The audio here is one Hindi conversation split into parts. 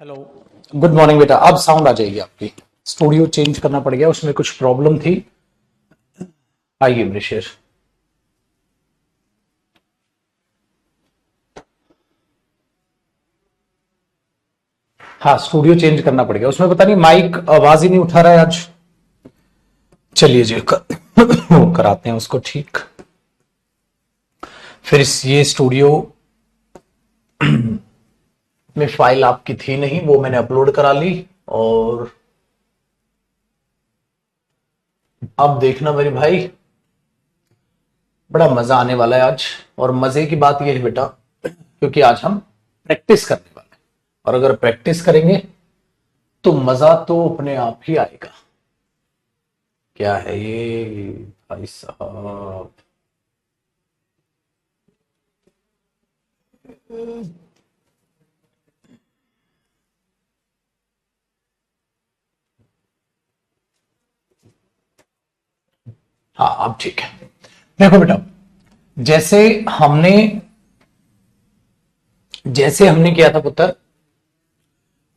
हेलो, गुड मॉर्निंग बेटा। अब साउंड आ जाएगी आपकी। स्टूडियो चेंज करना पड़ गया, उसमें कुछ प्रॉब्लम थी। आइए मेरे शेर। हाँ, स्टूडियो चेंज करना पड़ गया, उसमें पता नहीं माइक आवाज ही नहीं उठा रहा है आज। चलिए जी कराते हैं उसको ठीक। फिर ये स्टूडियो में फाइल आपकी थी नहीं, वो मैंने अपलोड करा ली। और अब देखना मेरे भाई, बड़ा मजा आने वाला है आज। और मजे की बात यह है बेटा, क्योंकि आज हम प्रैक्टिस करने वाले हैं। और अगर प्रैक्टिस करेंगे तो मजा तो अपने आप ही आएगा। क्या है ये भाई साहब? हाँ, अब ठीक है। देखो बेटा, जैसे हमने किया था पुत्र,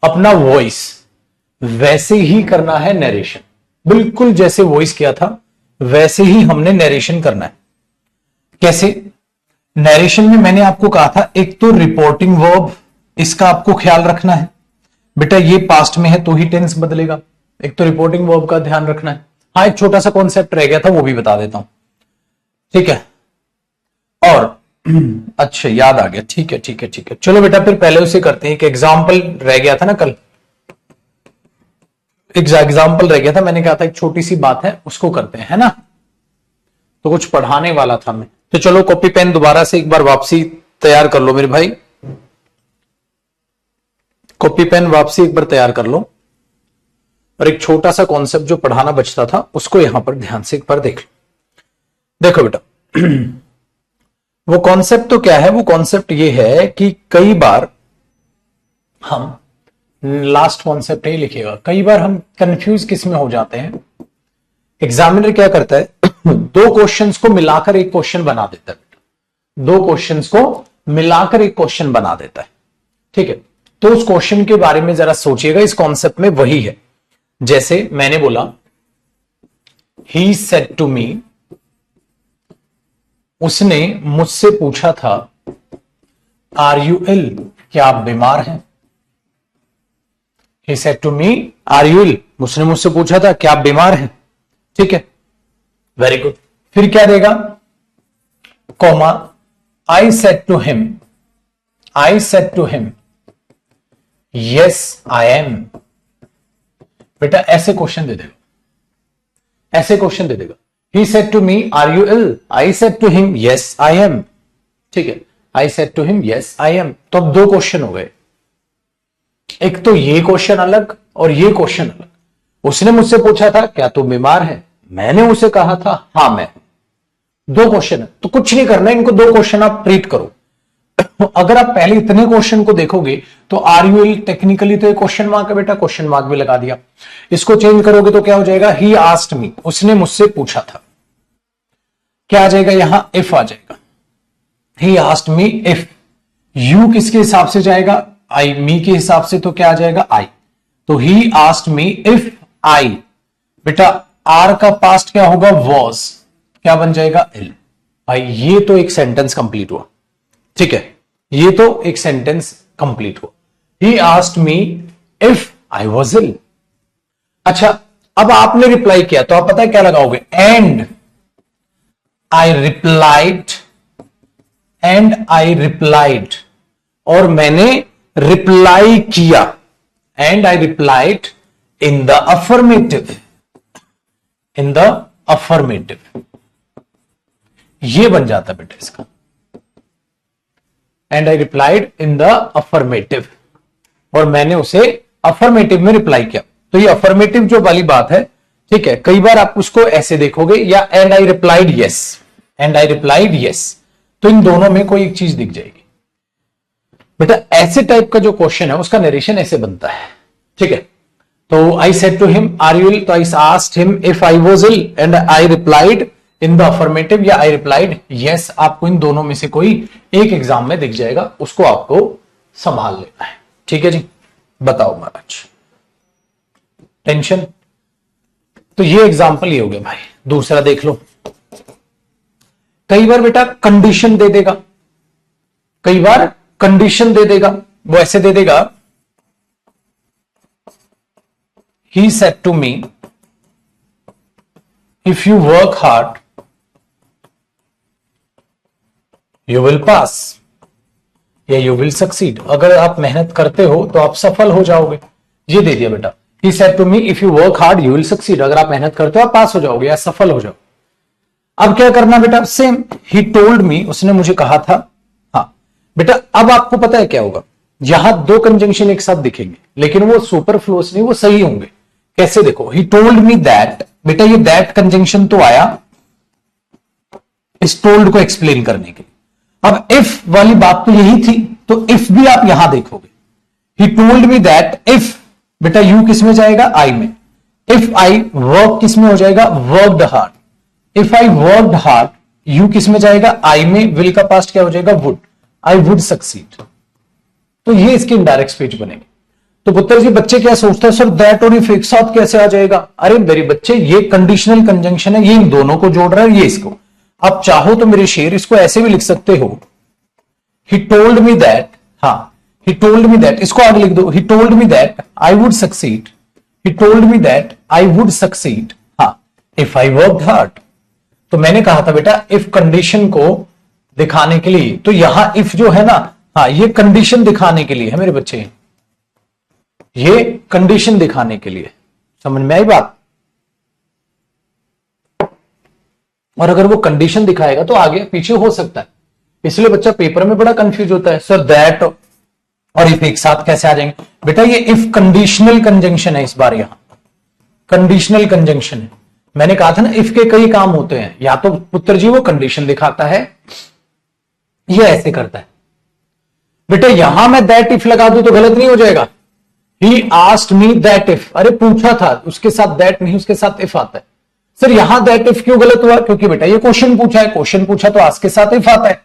अपना वॉइस वैसे ही करना है नरेशन। बिल्कुल जैसे वॉइस किया था वैसे ही हमने नरेशन करना है। कैसे? नरेशन में मैंने आपको कहा था, एक तो रिपोर्टिंग वर्ब, इसका आपको ख्याल रखना है बेटा। ये पास्ट में है तो ही टेंस बदलेगा। एक तो रिपोर्टिंग वर्ब का ध्यान रखना है। हाँ, एक छोटा सा कॉन्सेप्ट रह गया था, वो भी बता देता हूं, ठीक है? और अच्छा, याद आ गया। ठीक है ठीक है ठीक है, चलो बेटा फिर पहले उसे करते हैं। एक एग्जाम्पल रह गया था ना कल, एक एग्जाम्पल रह गया था, मैंने कहा था एक छोटी सी बात है, उसको करते हैं, है ना? तो कुछ पढ़ाने वाला था मैं, तो चलो कॉपी पेन दोबारा से एक बार वापसी तैयार कर लो मेरे भाई। कॉपी पेन वापसी एक बार तैयार कर लो, और एक छोटा सा कॉन्सेप्ट जो पढ़ाना बचता था उसको यहां पर ध्यान से एक बार देख लो। देखो बेटा, वो कॉन्सेप्ट तो क्या है? वो कॉन्सेप्ट ये है कि कई बार हम, लास्ट कॉन्सेप्ट ही लिखेगा, कई बार हम कंफ्यूज किस में हो जाते हैं। एग्जामिनर क्या करता है, दो क्वेश्चंस को मिलाकर एक क्वेश्चन बना देता है। दो क्वेश्चंस को मिलाकर एक क्वेश्चन बना देता है, ठीक है? तो उस क्वेश्चन के बारे में जरा सोचिएगा। इस कॉन्सेप्ट में वही है। जैसे मैंने बोला, ही सेड टू मी, उसने मुझसे पूछा था, आर यू इल, क्या आप बीमार हैं? He said to me, are you ill? उसने मुझसे पूछा था, क्या आप बीमार हैं? ठीक है, वेरी गुड। फिर क्या देगा? Comma, I said to him, yes I am। बेटा ऐसे क्वेश्चन दे देगा, ऐसे क्वेश्चन दे देगा। He said to me, are you ill? I said to him, yes I am। ठीक है, I said to him, yes I am। तो अब दो क्वेश्चन हो गए। एक तो ये क्वेश्चन अलग और ये क्वेश्चन अलग। उसने मुझसे पूछा था, क्या तू बीमार है? मैंने उसे कहा था, हां मैं। दो क्वेश्चन है, तो कुछ नहीं करना, इनको दो क्वेश्चन आप ट्रीट करो। अगर आप पहले इतने क्वेश्चन को देखोगे तो आर यू इल टेक्निकली तो एक क्वेश्चन मार्क है बेटा, क्वेश्चन मार्क भी लगा दिया। इसको चेंज करोगे तो क्या हो जाएगा? ही आस्क्ड मी, उसने मुझसे पूछा था। क्या आ जाएगा यहां? इफ आ जाएगा। ही आस्क्ड मी इफ। यू किसके हिसाब से जाएगा? आई, मी के हिसाब से तो क्या आ जाएगा? आई। तो ही आस्क्ड मी इफ आई। बेटा आर का पास्ट क्या होगा? वॉज। क्या बन जाएगा? इल। भाई ये तो एक सेंटेंस कंप्लीट हुआ, ठीक है? ये तो एक सेंटेंस कंप्लीट हुआ। He asked me if I was ill. अच्छा, अब आपने रिप्लाई किया तो आप पता है क्या लगाओगे? एंड आई रिप्लाइड, और मैंने रिप्लाई किया। And I replied in the affirmative, ये बन जाता बेटा इसका। And I replied in the affirmative, और मैंने उसे अफर्मेटिव में रिप्लाई किया। तो ये अफर्मेटिव जो वाली बात है, ठीक है, कई बार आप उसको ऐसे देखोगे, या एंड आई रिप्लाइड यस, तो इन दोनों में कोई एक चीज दिख जाएगी। बेटा ऐसे टाइप का जो क्वेश्चन है उसका नरेशन ऐसे बनता है, ठीक है? तो I said to him, are you ill? तो I asked him if I was ill, and I replied in the affirmative, या आई रिप्लाइड यस। आपको इन दोनों में से कोई एक एग्जाम में दिख जाएगा, उसको आपको संभाल लेना है, ठीक है जी? बताओ महाराज, टेंशन। तो ये एग्जाम्पल ये हो गया भाई। दूसरा देख लो, कई बार बेटा कंडीशन दे देगा, कई बार कंडीशन दे देगा। वो ऐसे दे देगा, he said to me if you work hard you will pass या यू विल सक्सीड। अगर आप मेहनत करते हो तो आप सफल हो जाओगे। ये दे दिया बेटा, he said to me if you work hard you will succeed. अगर आप मेहनत करते हो आप पास हो जाओगे या सफल हो जाओ। अब क्या करना बेटा, सेम, ही टोल्ड मी, उसने मुझे कहा था। हाँ बेटा, अब आपको पता है क्या होगा, यहां दो कंजंक्शन एक साथ दिखेंगे लेकिन वो सुपरफ्लुअस नहीं, वो सही होंगे। कैसे देखो, ही टोल्ड मी दैट, बेटा ये दैट कंजंक्शन तो आया इस टोल्ड को एक्सप्लेन करने के लिए। अब इफ वाली बात तो यही थी, तो इफ भी आप यहां देखोगे, ही टोल्ड मी दैट इफ, बेटा यू किस में जाएगा, आई में। इफ आई वर्क किस में हो जाएगा, worked hard. If I worked hard, you किस में जाएगा, आई में। विल का पास्ट क्या हो जाएगा, वुड। I would succeed. तो ये इसके इनडायरेक्ट स्पीच बनेंगे। तो पुत्र जी बच्चे क्या सोचते हैं, सर दैट और इफ एक साथ कैसे आ जाएगा। अरे मेरे बच्चे, ये कंडीशनल कंजंक्शन है, ये इन दोनों को जोड़ रहा है, ये इसको। आप चाहो तो मेरे शेर इसको ऐसे भी लिख सकते हो, ही टोल्ड मी दैट, हाँ he told me that, इसको आगे लिख दो, he told me that I would succeed, he told me that I would succeed, हाँ, if I worked hard। तो मैंने कहा था बेटा if कंडीशन को दिखाने के लिए, तो यहां if जो है ना, हाँ ये कंडीशन दिखाने के लिए है मेरे बच्चे, ये कंडीशन दिखाने के लिए। समझ में आई बात। और अगर वो कंडीशन दिखाएगा तो आगे पीछे हो सकता है, इसलिए बच्चा पेपर में बड़ा कंफ्यूज होता है, सर दैट और इफ एक साथ कैसे आ जाएंगे। बेटा ये इफ कंडीशनल कंजंक्शन है, इस बार यहां कंडीशनल कंजंक्शन है। मैंने कहा था ना इफ के कई काम होते हैं, या तो पुत्र जी वो कंडीशन दिखाता है, ये ऐसे करता है। बेटा यहां मैं दैट इफ लगा दूं तो गलत नहीं हो जाएगा, ही आस्क्ड मी दैट इफ, अरे पूछा था, उसके साथ दैट नहीं, उसके साथ इफ आता है। सर यहां दैट इफ क्यों गलत हुआ, क्योंकि बेटा ये क्वेश्चन पूछा है, क्वेश्चन पूछा तो आस्क के साथ इफ आता है।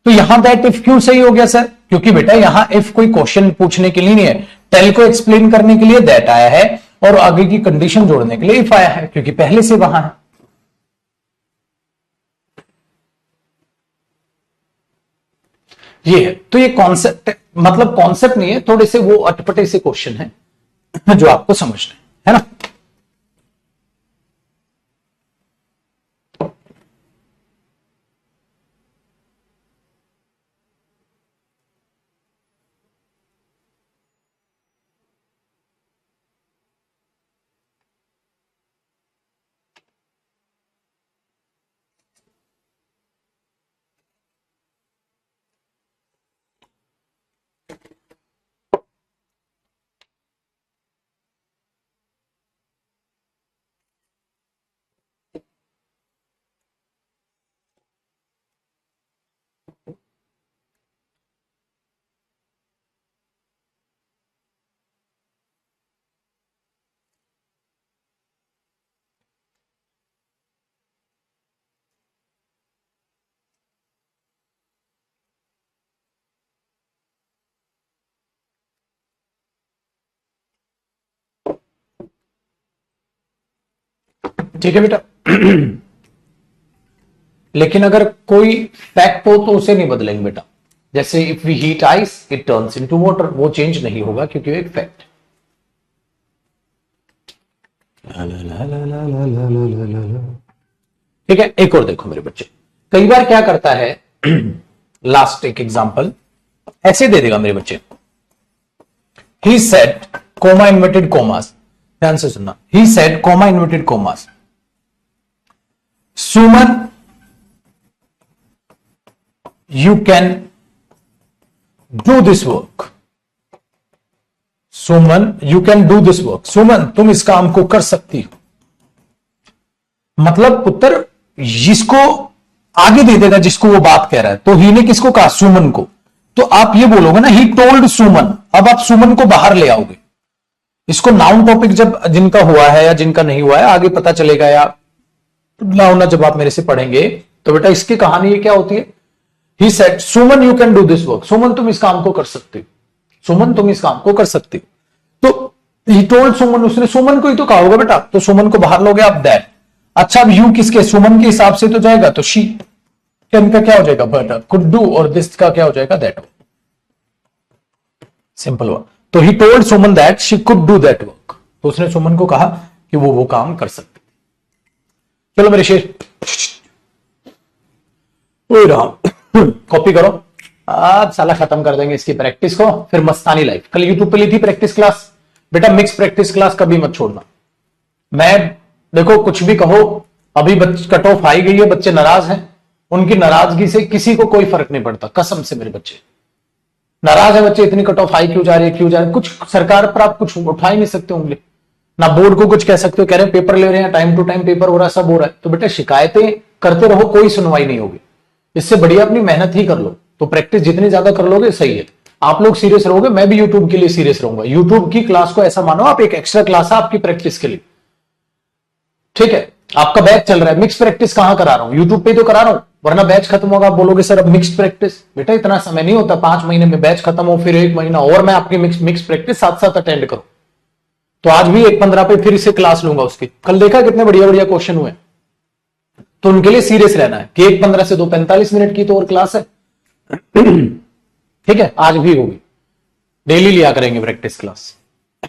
तो यहां दैट इफ क्यों सही हो गया सर, क्योंकि बेटा यहां इफ कोई क्वेश्चन पूछने के लिए नहीं है, टेल को एक्सप्लेन करने के लिए दैट आया है और आगे की कंडीशन जोड़ने के लिए इफ आया है, क्योंकि पहले से वहां है। ये है, तो ये कॉन्सेप्ट, मतलब कॉन्सेप्ट नहीं है, थोड़े से वो अटपटे से क्वेश्चन है जो आपको समझना है ना। ठीक है बेटा लेकिन अगर कोई फैक्ट हो तो उसे नहीं बदलेंगे बेटा। जैसे if we heat ice it turns into water, वो चेंज नहीं होगा क्योंकि वो एक फैक्ट। ठीक है, एक और देखो मेरे बच्चे, कई बार क्या करता है लास्ट एक एग्जांपल ऐसे दे देगा मेरे बच्चे, he said coma inverted commas, ध्यान से सुनना, he said coma inverted commas, Suman you can do this work, Suman you can do this work, सुमन तुम इस काम को कर सकती हो। मतलब पुत्र जिसको आगे दे देगा जिसको वो बात कह रहा है, तो ही ने किसको कहा, सुमन को, तो आप ये बोलोगे ना ही टोल्ड सुमन। अब आप सुमन को बाहर ले आओगे, इसको नाउन टॉपिक जब जिनका हुआ है या जिनका नहीं हुआ है आगे पता चलेगा, या ना जब आप मेरे से पढ़ेंगे तो बेटा इसकी कहानी ये क्या होती है, He said, Suman you can do this work, Suman तुम इस काम को कर सकते हो, सुमन तुम इस काम को कर सकते हो। तो ही टोल्ड सुमन, उसने सुमन को ही तो कहा होगा बेटा, तो सुमन को बाहर लोगे आप दैट। अच्छा अब यू किसके, सुमन के हिसाब से तो जाएगा, तो शी, कैन का क्या हो जाएगा बट, कुड डू, और दिस का क्या हो जाएगा दैट। सिंपल हुआ। तो he told Suman that she could do that work, तो उसने सुमन को कहा कि वो काम कर सकती। चलो मेरे शेर, कॉपी करो, आज साला खत्म कर देंगे इसकी प्रैक्टिस को, फिर मस्तानी लाइफ। कल यूट्यूब पे ली थी प्रैक्टिस क्लास, बेटा मिक्स प्रैक्टिस क्लास कभी मत छोड़ना। मैं देखो कुछ भी कहो, अभी कट ऑफ आई गई है, बच्चे नाराज हैं, उनकी नाराजगी से किसी को कोई फर्क नहीं पड़ता, कसम से मेरे बच्चे नाराज है, बच्चे इतनी कट ऑफ हाई क्यों जा रही है, क्यों जा रही है, कुछ सरकार पर आप कुछ उठा ही नहीं सकते उंगली, ना बोर्ड को कुछ कह सकते हो, कह रहे हैं पेपर ले रहे हैं, टाइम टू टाइम पेपर हो रहा है, सब हो रहा है, तो बेटा शिकायतें करते रहो, कोई सुनवाई नहीं होगी, इससे बढ़िया अपनी मेहनत ही कर लो। तो प्रैक्टिस जितनी ज्यादा कर लोगे सही है, आप लोग सीरियस रहोगे, मैं भी यूट्यूब के लिए सीरियस रहूंगा। यूट्यूब की क्लास को ऐसा मानो आप एक एक्स्ट्रा क्लास है आपकी प्रैक्टिस के लिए, ठीक है। आपका बैच चल रहा है, मिक्स प्रैक्टिस कहां करा रहा हूं, यूट्यूब पे तो करा रहा हूं, वरना बैच खत्म होगा आप बोलोगे सर अब मिक्स प्रैक्टिस, बेटा इतना समय नहीं होता, 5 महीने में बैच खत्म हो, फिर 1 महीना और मैं आपकी मिक्स प्रैक्टिस साथ साथ अटेंड करूं। तो आज भी 1:15 पे फिर इसे क्लास लूंगा उसकी, कल देखा कितने बढ़िया बढ़िया क्वेश्चन हुए, तो उनके लिए सीरियस रहना है कि 1:15 से 2:45 मिनट की तो और क्लास है, ठीक है, आज भी होगी, डेली लिया करेंगे प्रैक्टिस क्लास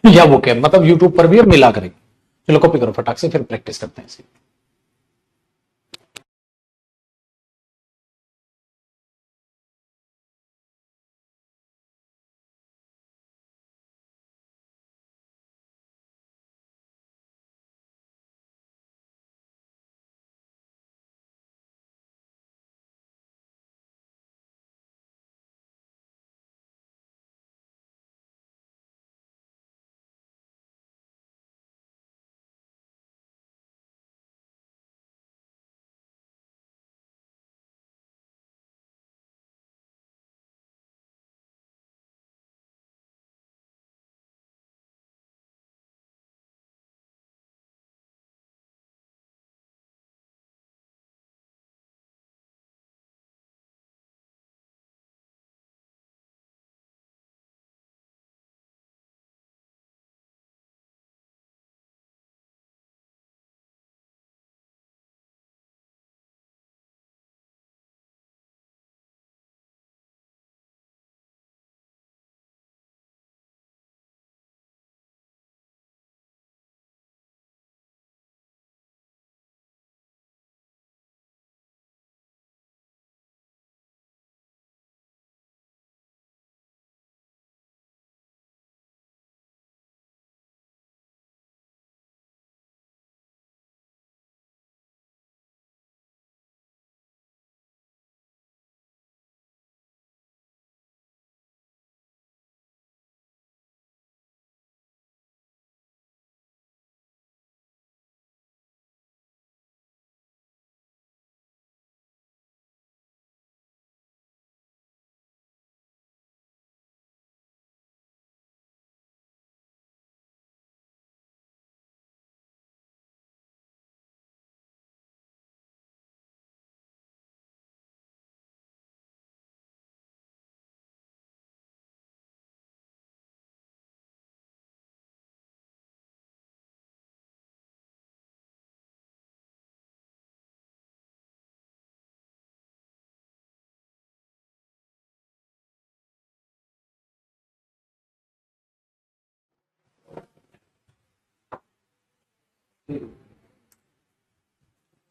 या वो क्या मतलब यूट्यूब पर भी अब मिला करेंगे। चलो कॉपी करो फटाक से, फिर प्रैक्टिस करते हैं इसी।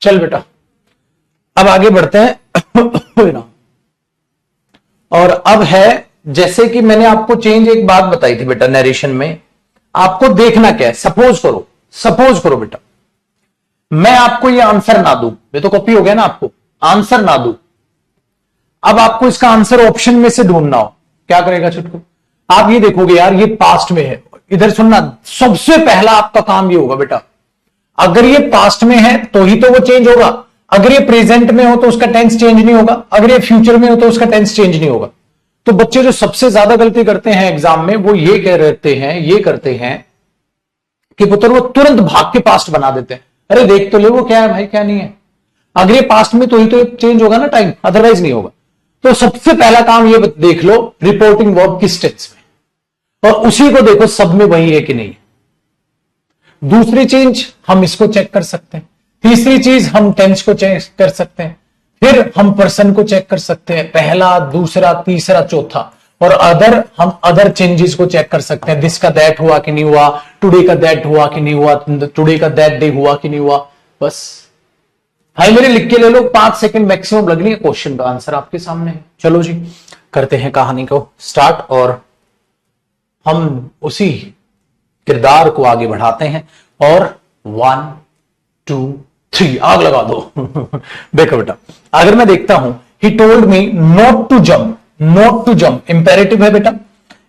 चल बेटा अब आगे बढ़ते हैं और अब है, जैसे कि मैंने आपको चेंज एक बात बताई थी बेटा नरेशन में, आपको देखना क्या है, सपोज करो बेटा मैं आपको ये आंसर ना दूं, ये तो कॉपी हो गया ना, आपको आंसर ना दूं, अब आपको इसका आंसर ऑप्शन में से ढूंढना हो, क्या करेगा छुटकू, आप ये देखोगे यार ये पास्ट में है, इधर सुनना, सबसे पहला आपका काम ये होगा बेटा, अगर ये पास्ट में है तो ही तो वो चेंज होगा, अगर ये प्रेजेंट में हो तो उसका टेंस चेंज नहीं होगा, अगर ये फ्यूचर में हो तो उसका टेंस चेंज नहीं होगा। तो बच्चे जो सबसे ज्यादा गलती करते हैं एग्जाम में वो ये करते हैं कि पुत्र वो तुरंत भाग के पास्ट बना देते हैं, अरे देख तो ले वो क्या है भाई क्या नहीं है, अगर ये पास्ट में तो ही तो चेंज होगा ना टाइम, अदरवाइज नहीं होगा। तो सबसे पहला काम ये देख लो रिपोर्टिंग वर्ब किस टेंस में, और उसी को देखो सब में वही है कि नहीं। दूसरी चीज हम इसको चेक कर सकते हैं, तीसरी चीज हम टेंस को चेक कर सकते हैं, फिर हम पर्सन को चेक कर सकते हैं, पहला दूसरा तीसरा चौथा, और हम अदर चेंजेस को चेक कर सकते हैं। दिस का दैट हुआ कि नहीं हुआ, टुडे का दैट हुआ कि नहीं हुआ, टुडे का दैट डे हुआ कि नहीं हुआ। बस भाई मेरे लिख के ले लो, 5 सेकंड मैक्सिमम लगनी है, क्वेश्चन का आंसर आपके सामने है। चलो जी करते हैं कहानी को स्टार्ट, और हम उसी किरदार को आगे बढ़ाते हैं। और 1 2 3 आग लगा दो। देखो बेटा, अगर मैं देखता हूं he told me not to jump, not to jump imperative है बेटा,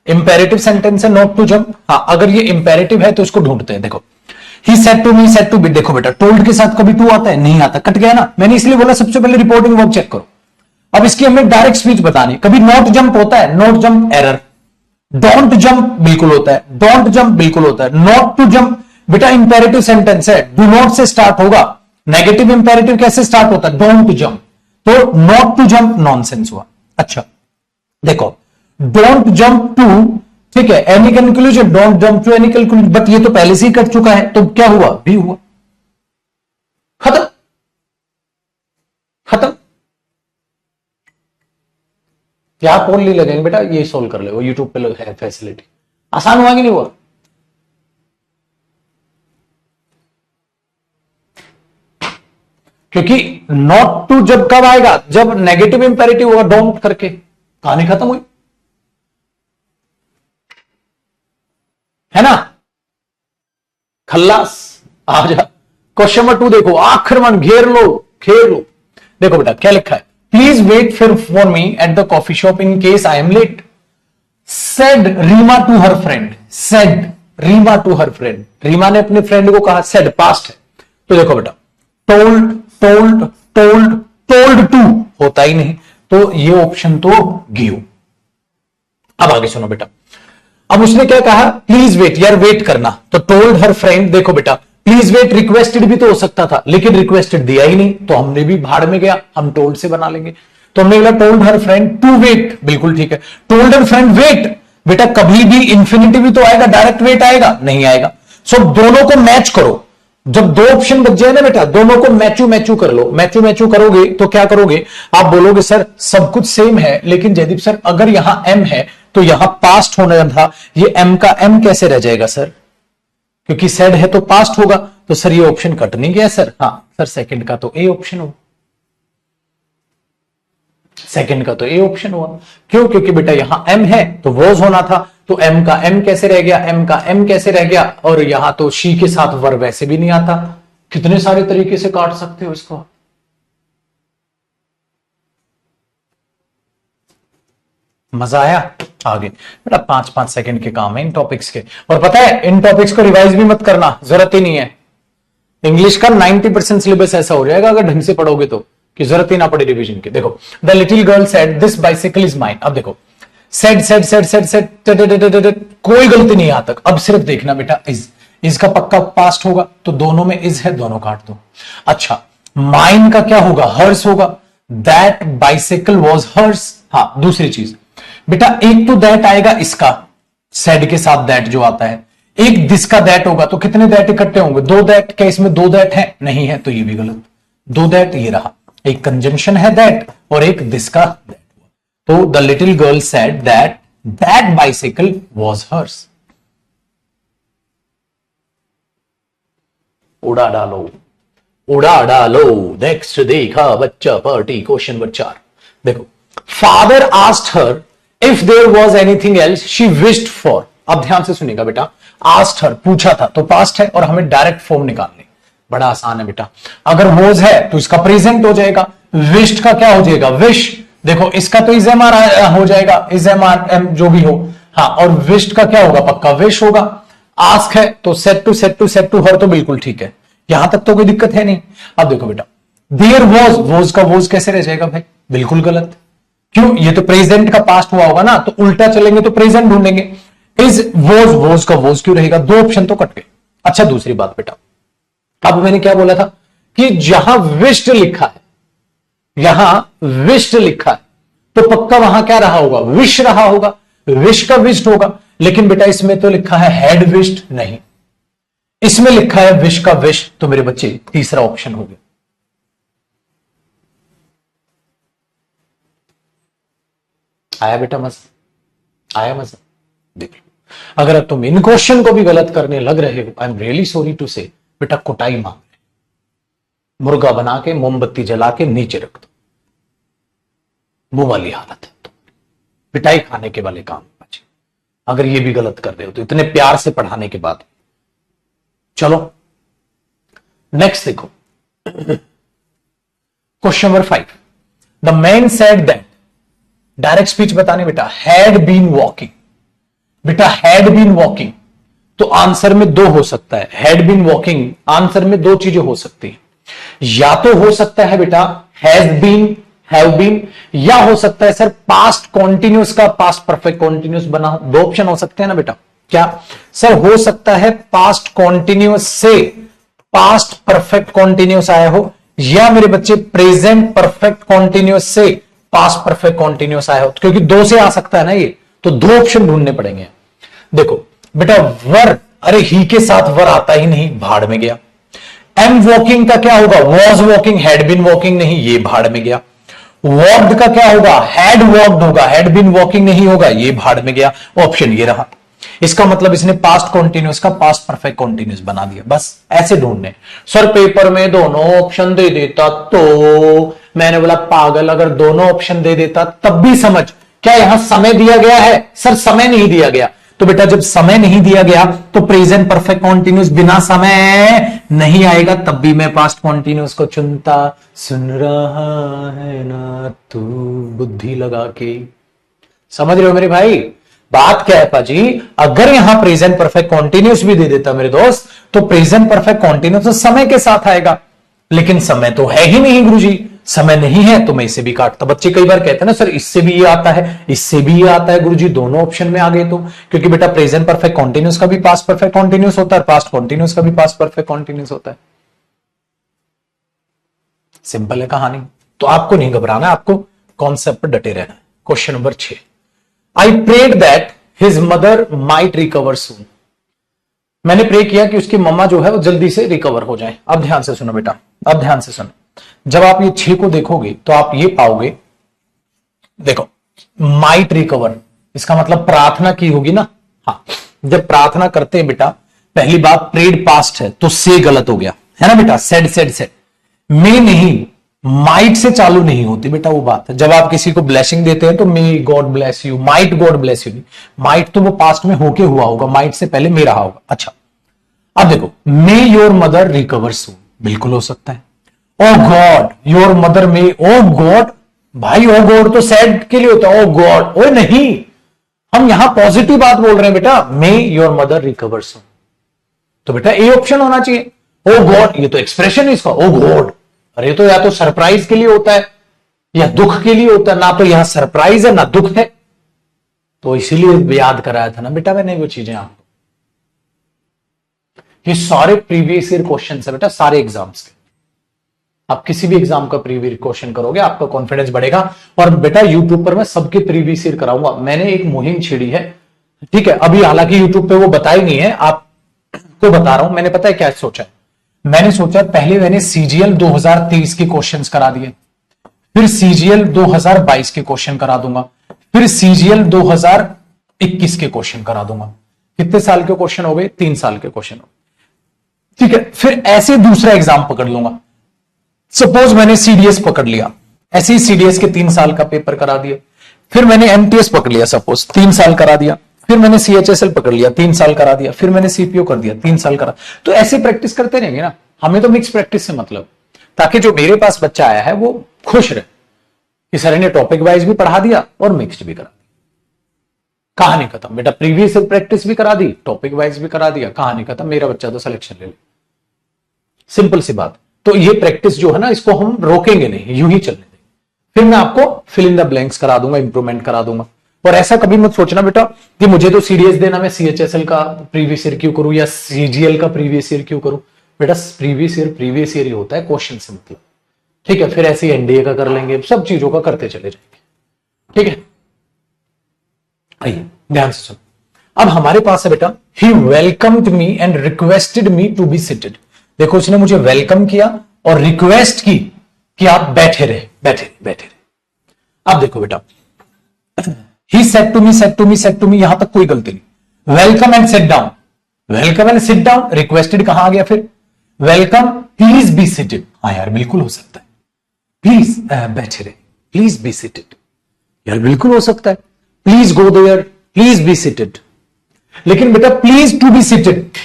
इंपेरेटिव सेंटेंस है, नॉट टू जंप। हाँ अगर ये इंपेरेटिव है तो इसको ढूंढते हैं। देखो he said to me, said to be, देखो बेटा टोल्ड के साथ कभी टू आता है? नहीं आता, कट गया ना। मैंने इसलिए बोला सबसे पहले रिपोर्टिंग वर्ब चेक करो। अब इसकी हमें डायरेक्ट स्पीच बतानी, कभी नॉट जंप होता है, not jump error, don't jump बिल्कुल होता है, डोंट जंप बिल्कुल होता है, नॉट टू जंप बेटा इंपेरेटिव सेंटेंस है, डू नॉट से स्टार्ट होगा। नेगेटिव इंपेरेटिव कैसे स्टार्ट होता है? डोंट जंप, तो नॉट टू जंप नॉनसेंस हुआ। अच्छा देखो डोंट जंप टू, ठीक है, any conclusion, don't jump to any conclusion, but ये तो पहले से ही कट चुका है, तो क्या हुआ? भी हुआ, खत्म खत्म। क्या पोल नहीं लगेंगे बेटा, ये सोल्व कर ले, वो यूट्यूब पे है फैसिलिटी। आसान हुआ कि नहीं हुआ? क्योंकि नॉट टू जब कब आएगा? जब नेगेटिव इंपेरेटिव होगा, डोंट करके कहानी खत्म हुई, है ना? खल्लास। आ जा क्वेश्चन नंबर 2 देखो, आखिरमन घेर लो, घेर लो। देखो बेटा क्या लिखा है, please wait for me at the coffee shop in case I am late, said Reema to her friend, said Reema to her friend, Reema ने अपने फ्रेंड को कहा, सेड पास्ट है। तो देखो बेटा told told told told to होता ही नहीं, तो ये ऑप्शन तो गिव। अब आगे सुनो बेटा, अब उसने क्या कहा, प्लीज वेट, यार वेट करना, तो टोल्ड हर फ्रेंड। देखो बेटा प्लीज वेट रिक्वेस्टेड भी तो हो सकता था, लेकिन रिक्वेस्टेड दिया ही नहीं, तो हमने भी भाड़ में गया, हम टोल्ड से बना लेंगे। तो हमने बोला told her friend to wait, बिल्कुल ठीक है। टोल्ड हर फ्रेंड वेट, बेटा कभी भी इंफिनिटिव भी तो आएगा, डायरेक्ट वेट आएगा नहीं आएगा। सो दोनों को मैच करो, जब दो ऑप्शन बच जाए ना बेटा, दोनों को मैचू मैचू कर लो। मैचू मैचू करोगे तो क्या करोगे, आप बोलोगे सर सब कुछ सेम है, लेकिन जयदीप सर अगर यहां एम है तो यहां पास्ट होना था, ये एम का एम कैसे रह जाएगा सर? क्योंकि सेड है तो पास्ट होगा, तो सर ये ऑप्शन कट नहीं गया सर। हाँ सर सेकंड का तो ए ऑप्शन हो, सेकंड का तो ए ऑप्शन हुआ। क्यों? क्योंकि बेटा यहां एम है तो वॉज होना था, तो एम का एम कैसे रह गया, एम का एम कैसे रह गया, और यहां तो शी के साथ वर वैसे भी नहीं आता। कितने सारे तरीके से काट सकते हो इसको। मजा आया? आगे बेटा 5-5 सेकंड के काम है इन टॉपिक्स के, और पता है इन टॉपिक्स को रिवाइज भी मत करना, जरूरत ही नहीं है। इंग्लिश का 90% सिलेबस ऐसा हो जाएगा अगर ढंग से पढ़ोगे तो, कि जरूरत ही ना पड़े रिवीजन की। देखो the little girl said this bicycle is mine. अब देखो said said said said said, कोई गलती नहीं यहां तक। अब सिर्फ देखना बेटा इज का पक्का पास्ट होगा, तो दोनों में इज है, दोनों काट दो। अच्छा माइन का क्या होगा, हर्स होगा, दैट बाइसिकल वॉज हर्स। हाँ दूसरी चीज बेटा, एक तो दैट आएगा इसका, सेड के साथ दैट जो आता है, एक दिस का दैट होगा, तो कितने दैट इकट्ठे होंगे? 2 दैट। क्या इसमें 2 दैट है? नहीं है, तो ये भी गलत। 2 दैट ये रहा, एक कंजंक्शन है दैट और एक दिस का दैट हुआ। तो the little girl said that that bicycle was hers. उड़ा डालो, उड़ा डालो। नेक्स्ट देखा बच्चा पार्टी, क्वेश्चन नंबर 4 देखो, father asked her if there was anything else she wished for. अब ध्यान से सुनिएगा बेटा, आस्क्ड हर पूछा था तो पास्ट है, और हमें डायरेक्ट फॉर्म निकालनी, बड़ा आसान है बेटा। अगर वॉज है तो इसका प्रेजेंट हो जाएगा, विश्ड का क्या हो जाएगा, विश। देखो इसका तो इज एम आर हो जाएगा, इज एम आर एम जो भी हो। हाँ और विश्ड का क्या होगा, पक्का विश होगा। आस्क है तो said to said to said to her, तो बिल्कुल ठीक है, यहां तक तो कोई दिक्कत है नहीं। अब देखो बेटा देयर वॉज, वॉज का वॉज कैसे रह जाएगा भाई, बिल्कुल गलत। क्यों? ये तो प्रेजेंट का पास्ट हुआ होगा ना, तो उल्टा चलेंगे तो प्रेजेंट ढूंढेंगे। इज वॉज, वॉज का वॉज क्यों रहेगा, 2 ऑप्शन तो कट गए। अच्छा दूसरी बात बेटा, अब मैंने क्या बोला था कि जहां विश्ड लिखा है, यहां विश्ड लिखा है, तो पक्का वहां क्या रहा होगा, विश रहा होगा। विश का विश्ड होगा, लेकिन बेटा इसमें तो लिखा है हैड विश्ड, नहीं, इसमें लिखा है विश का विश, तो मेरे बच्चे तीसरा ऑप्शन हो गया। आया बेटा मजा, आया मजा? देख लो, अगर तुम इन क्वेश्चन को भी गलत करने लग रहे हो, I am really sorry to say, बेटा कुटाई मांग रहे, मुर्गा बना के मोमबत्ती जला के नीचे रख दो, वो वाली हालत है। तो पिटाई खाने के वाले काम बचे, अगर ये भी गलत कर रहे हो तो, इतने प्यार से पढ़ाने के बाद। चलो नेक्स्ट देखो, question number 5, the man said that, direct speech बताने बेटा, हैड बीन वॉकिंग, बेटा हैड बीन वॉकिंग, तो आंसर में दो हो सकता है, हैड बीन वॉकिंग आंसर में दो चीजें हो सकती है, या तो हो सकता है बेटा हैज बीन, हैव बीन, या हो सकता है सर पास्ट कॉन्टिन्यूस का पास्ट परफेक्ट कॉन्टिन्यूस बना हो, दो ऑप्शन हो सकते हैं ना बेटा। क्या सर हो सकता है पास्ट कॉन्टिन्यूस से पास्ट परफेक्ट कॉन्टिन्यूस आया हो, या मेरे बच्चे प्रेजेंट परफेक्ट कॉन्टिन्यूस से पास्ट परफेक्ट कॉन्टिन्यूस आया हो, क्योंकि दो से आ सकता है ना ये, तो दो ऑप्शन ढूंढने पड़ेंगे। देखो बेटा वर, अरे ही के साथ वर आता ही नहीं, भाड़ में गया। एम वॉकिंग का क्या होगा, was walking, had been walking नहीं, ये भाड़ में गया। वॉक्ड का क्या होगा, हैड वॉक्ड होगा, हैड बीन वॉकिंग नहीं होगा, ये भाड़ में गया। ऑप्शन ये रहा, इसका मतलब इसने पास्ट कॉन्टिन्यूस का पास्ट परफेक्ट कॉन्टिन्यूस बना दिया। बस ऐसे ढूंढने। सर पेपर में दोनों ऑप्शन दे देता तो, मैंने बोला पागल, अगर दोनों ऑप्शन दे देता तब भी समझ, क्या यहां समय दिया गया है? सर समय नहीं दिया गया, तो बेटा जब समय नहीं दिया गया तो प्रेजेंट परफेक्ट कॉन्टिन्यूस बिना समय नहीं आएगा, तब भी मैं पास्ट कॉन्टिन्यूस को चुनता। सुन रहा है ना तू बुद्धि लगा के, समझ रहे हो मेरे भाई? बात क्या है पाजी, अगर यहां प्रेजेंट परफेक्ट कॉन्टिन्यूस भी दे देता मेरे दोस्त, तो प्रेजेंट परफेक्ट कॉन्टिन्यूस तो समय के साथ आएगा, लेकिन समय तो है ही नहीं गुरुजी, समय नहीं है तो मैं इसे भी काटता। बच्चे कई बार कहते हैं ना सर इससे भी ये आता है, इससे भी ये आता है गुरुजी, दोनों ऑप्शन में आ गए तो, क्योंकि बेटा प्रेजेंट परफेक्ट कॉन्टिन्यूस का भी पास्ट परफेक्ट कॉन्टिन्यूस होता है, पास्ट कॉन्टिन्यूस का भी पास्ट परफेक्ट कॉन्टिन्यूस होता है। सिंपल है कहानी, तो आपको नहीं घबराना, आपको कॉन्सेप्ट पर डटे रहना है। Question number 6, I prayed that his mother might recover soon, मैंने प्रे किया कि उसकी मम्मा जो है वो जल्दी से रिकवर हो जाए। अब ध्यान से सुनो बेटा, अब ध्यान से सुनो, जब आप ये 6 को देखोगे तो आप ये पाओगे, देखो माइट रिकवर, इसका मतलब प्रार्थना की होगी ना। हाँ, जब प्रार्थना करते हैं बेटा, पहली बात प्रेड पास्ट है तो से गलत हो गया है ना बेटा, सेड मे नहीं, माइट से चालू नहीं होती बेटा वो बात है। जब आप किसी को ब्लेसिंग देते हैं तो may God bless you, might God bless you नहीं, माइट तो वो पास्ट में होके हुआ होगा, माइट से पहले मे रहा होगा। अच्छा अब देखो, may your mother recover soon, बिल्कुल हो सकता है। Oh God your mother may, oh God भाई, ओ गॉड तो सैड के लिए होता है, ओ गॉड, ओ नहीं, हम यहां पॉजिटिव बात बोल रहे हैं बेटा, मे योर मदर रिकवर सून, तो बेटा ए ऑप्शन होना चाहिए। ओ गॉड ये तो एक्सप्रेशन है इसका, ओ गॉड, अरे तो या तो सरप्राइज के लिए होता है या दुख के लिए होता है, ना तो यहां सरप्राइज है ना दुख है, तो इसीलिए याद कराया था ना बेटा मैंने वो चीजें आपको। ये सारे प्रीवियस ईयर क्वेश्चन है बेटा, सारे एग्जाम्स के। आप किसी भी एग्जाम का प्रीवियस क्वेश्चन करोगे आपका कॉन्फिडेंस बढ़ेगा। और बेटा यूट्यूब पर मैं सबके प्रीवियस ईयर कराऊंगा, मैंने एक मुहिम छेड़ी है, ठीक है। अभी हालांकि यूट्यूब पे वो बताई नहीं है, आपको बता रहा हूं। मैंने पता है क्या सोचा है, मैंने सोचा पहले मैंने सीजीएल 2023 के क्वेश्चंस करा दिए, फिर सीजीएल 2022 के क्वेश्चन करा दूंगा, फिर सीजीएल 2021 के क्वेश्चन करा दूंगा। कितने साल के क्वेश्चन हो गए? 3 साल के क्वेश्चन हो, ठीक है। फिर ऐसे दूसरा एग्जाम पकड़ लूंगा, सपोज मैंने सीडीएस पकड़ लिया, ऐसे ही सीडीएस के 3 साल का पेपर करा दिया, फिर मैंने एमटीएस पकड़ लिया, सपोज 3 साल करा दिया, फिर मैंने सीएचएसएल पकड़ लिया 3 साल करा दिया, फिर मैंने सीपीओ कर दिया 3 साल करा। तो ऐसे प्रैक्टिस करते रहेंगे ना, हमें तो मिक्स प्रैक्टिस से मतलब, ताकि जो मेरे पास बच्चा आया है वो खुश रहे कि सर ने टॉपिक वाइज भी पढ़ा दिया और मिक्स्ड भी करा दिया। कहानी खत्म बेटा, प्रीवियस प्रैक्टिस भी करा दी, टॉपिक वाइज भी करा दिया, कहानी खत्म, मेरा बच्चा तो सिलेक्शन ले ले। सिंपल सी बात। तो ये प्रैक्टिस जो है ना, इसको हम रोकेंगे नहीं, यूं ही चलने देंगे। फिर मैं आपको फिल इन द ब्लैंक्स करा दूंगा, इंप्रूवमेंट करा दूंगा। और ऐसा कभी मत सोचना बेटा कि मुझे तो सीडीएस देना, मैं सीएचएसएल का प्रीवियस ईयर क्यों करूं या सीजीएल का प्रीवियस ईयर क्यों करूं। बेटा प्रीवियस ईयर ही होता है क्वेश्चन से मतलब, ठीक है। फिर ऐसे ही एनडीए का कर लेंगे, सब चीजों का करते चले जाएंगे, ठीक है। आइए ध्यान से सुनो। अब हमारे पास है बेटा, he welcomed me and requested me to be seated. देखो उसने मुझे वेलकम किया और रिक्वेस्ट की कि आप बैठे रहे, बैठे रहे, बैठे रहे। अब देखो बेटा, he said to me, said to me, said to me, यहां तक कोई गलती नहीं। Welcome and sit down, welcome and sit down, requested कहां आ गया फिर? Welcome please be seated. हाँ यार बिल्कुल हो सकता है, प्लीज बैठे रहे, प्लीज बी सिटेड, यार बिल्कुल हो सकता है। Please go there, please be seated. लेकिन बेटा प्लीज टू बी सिटेड,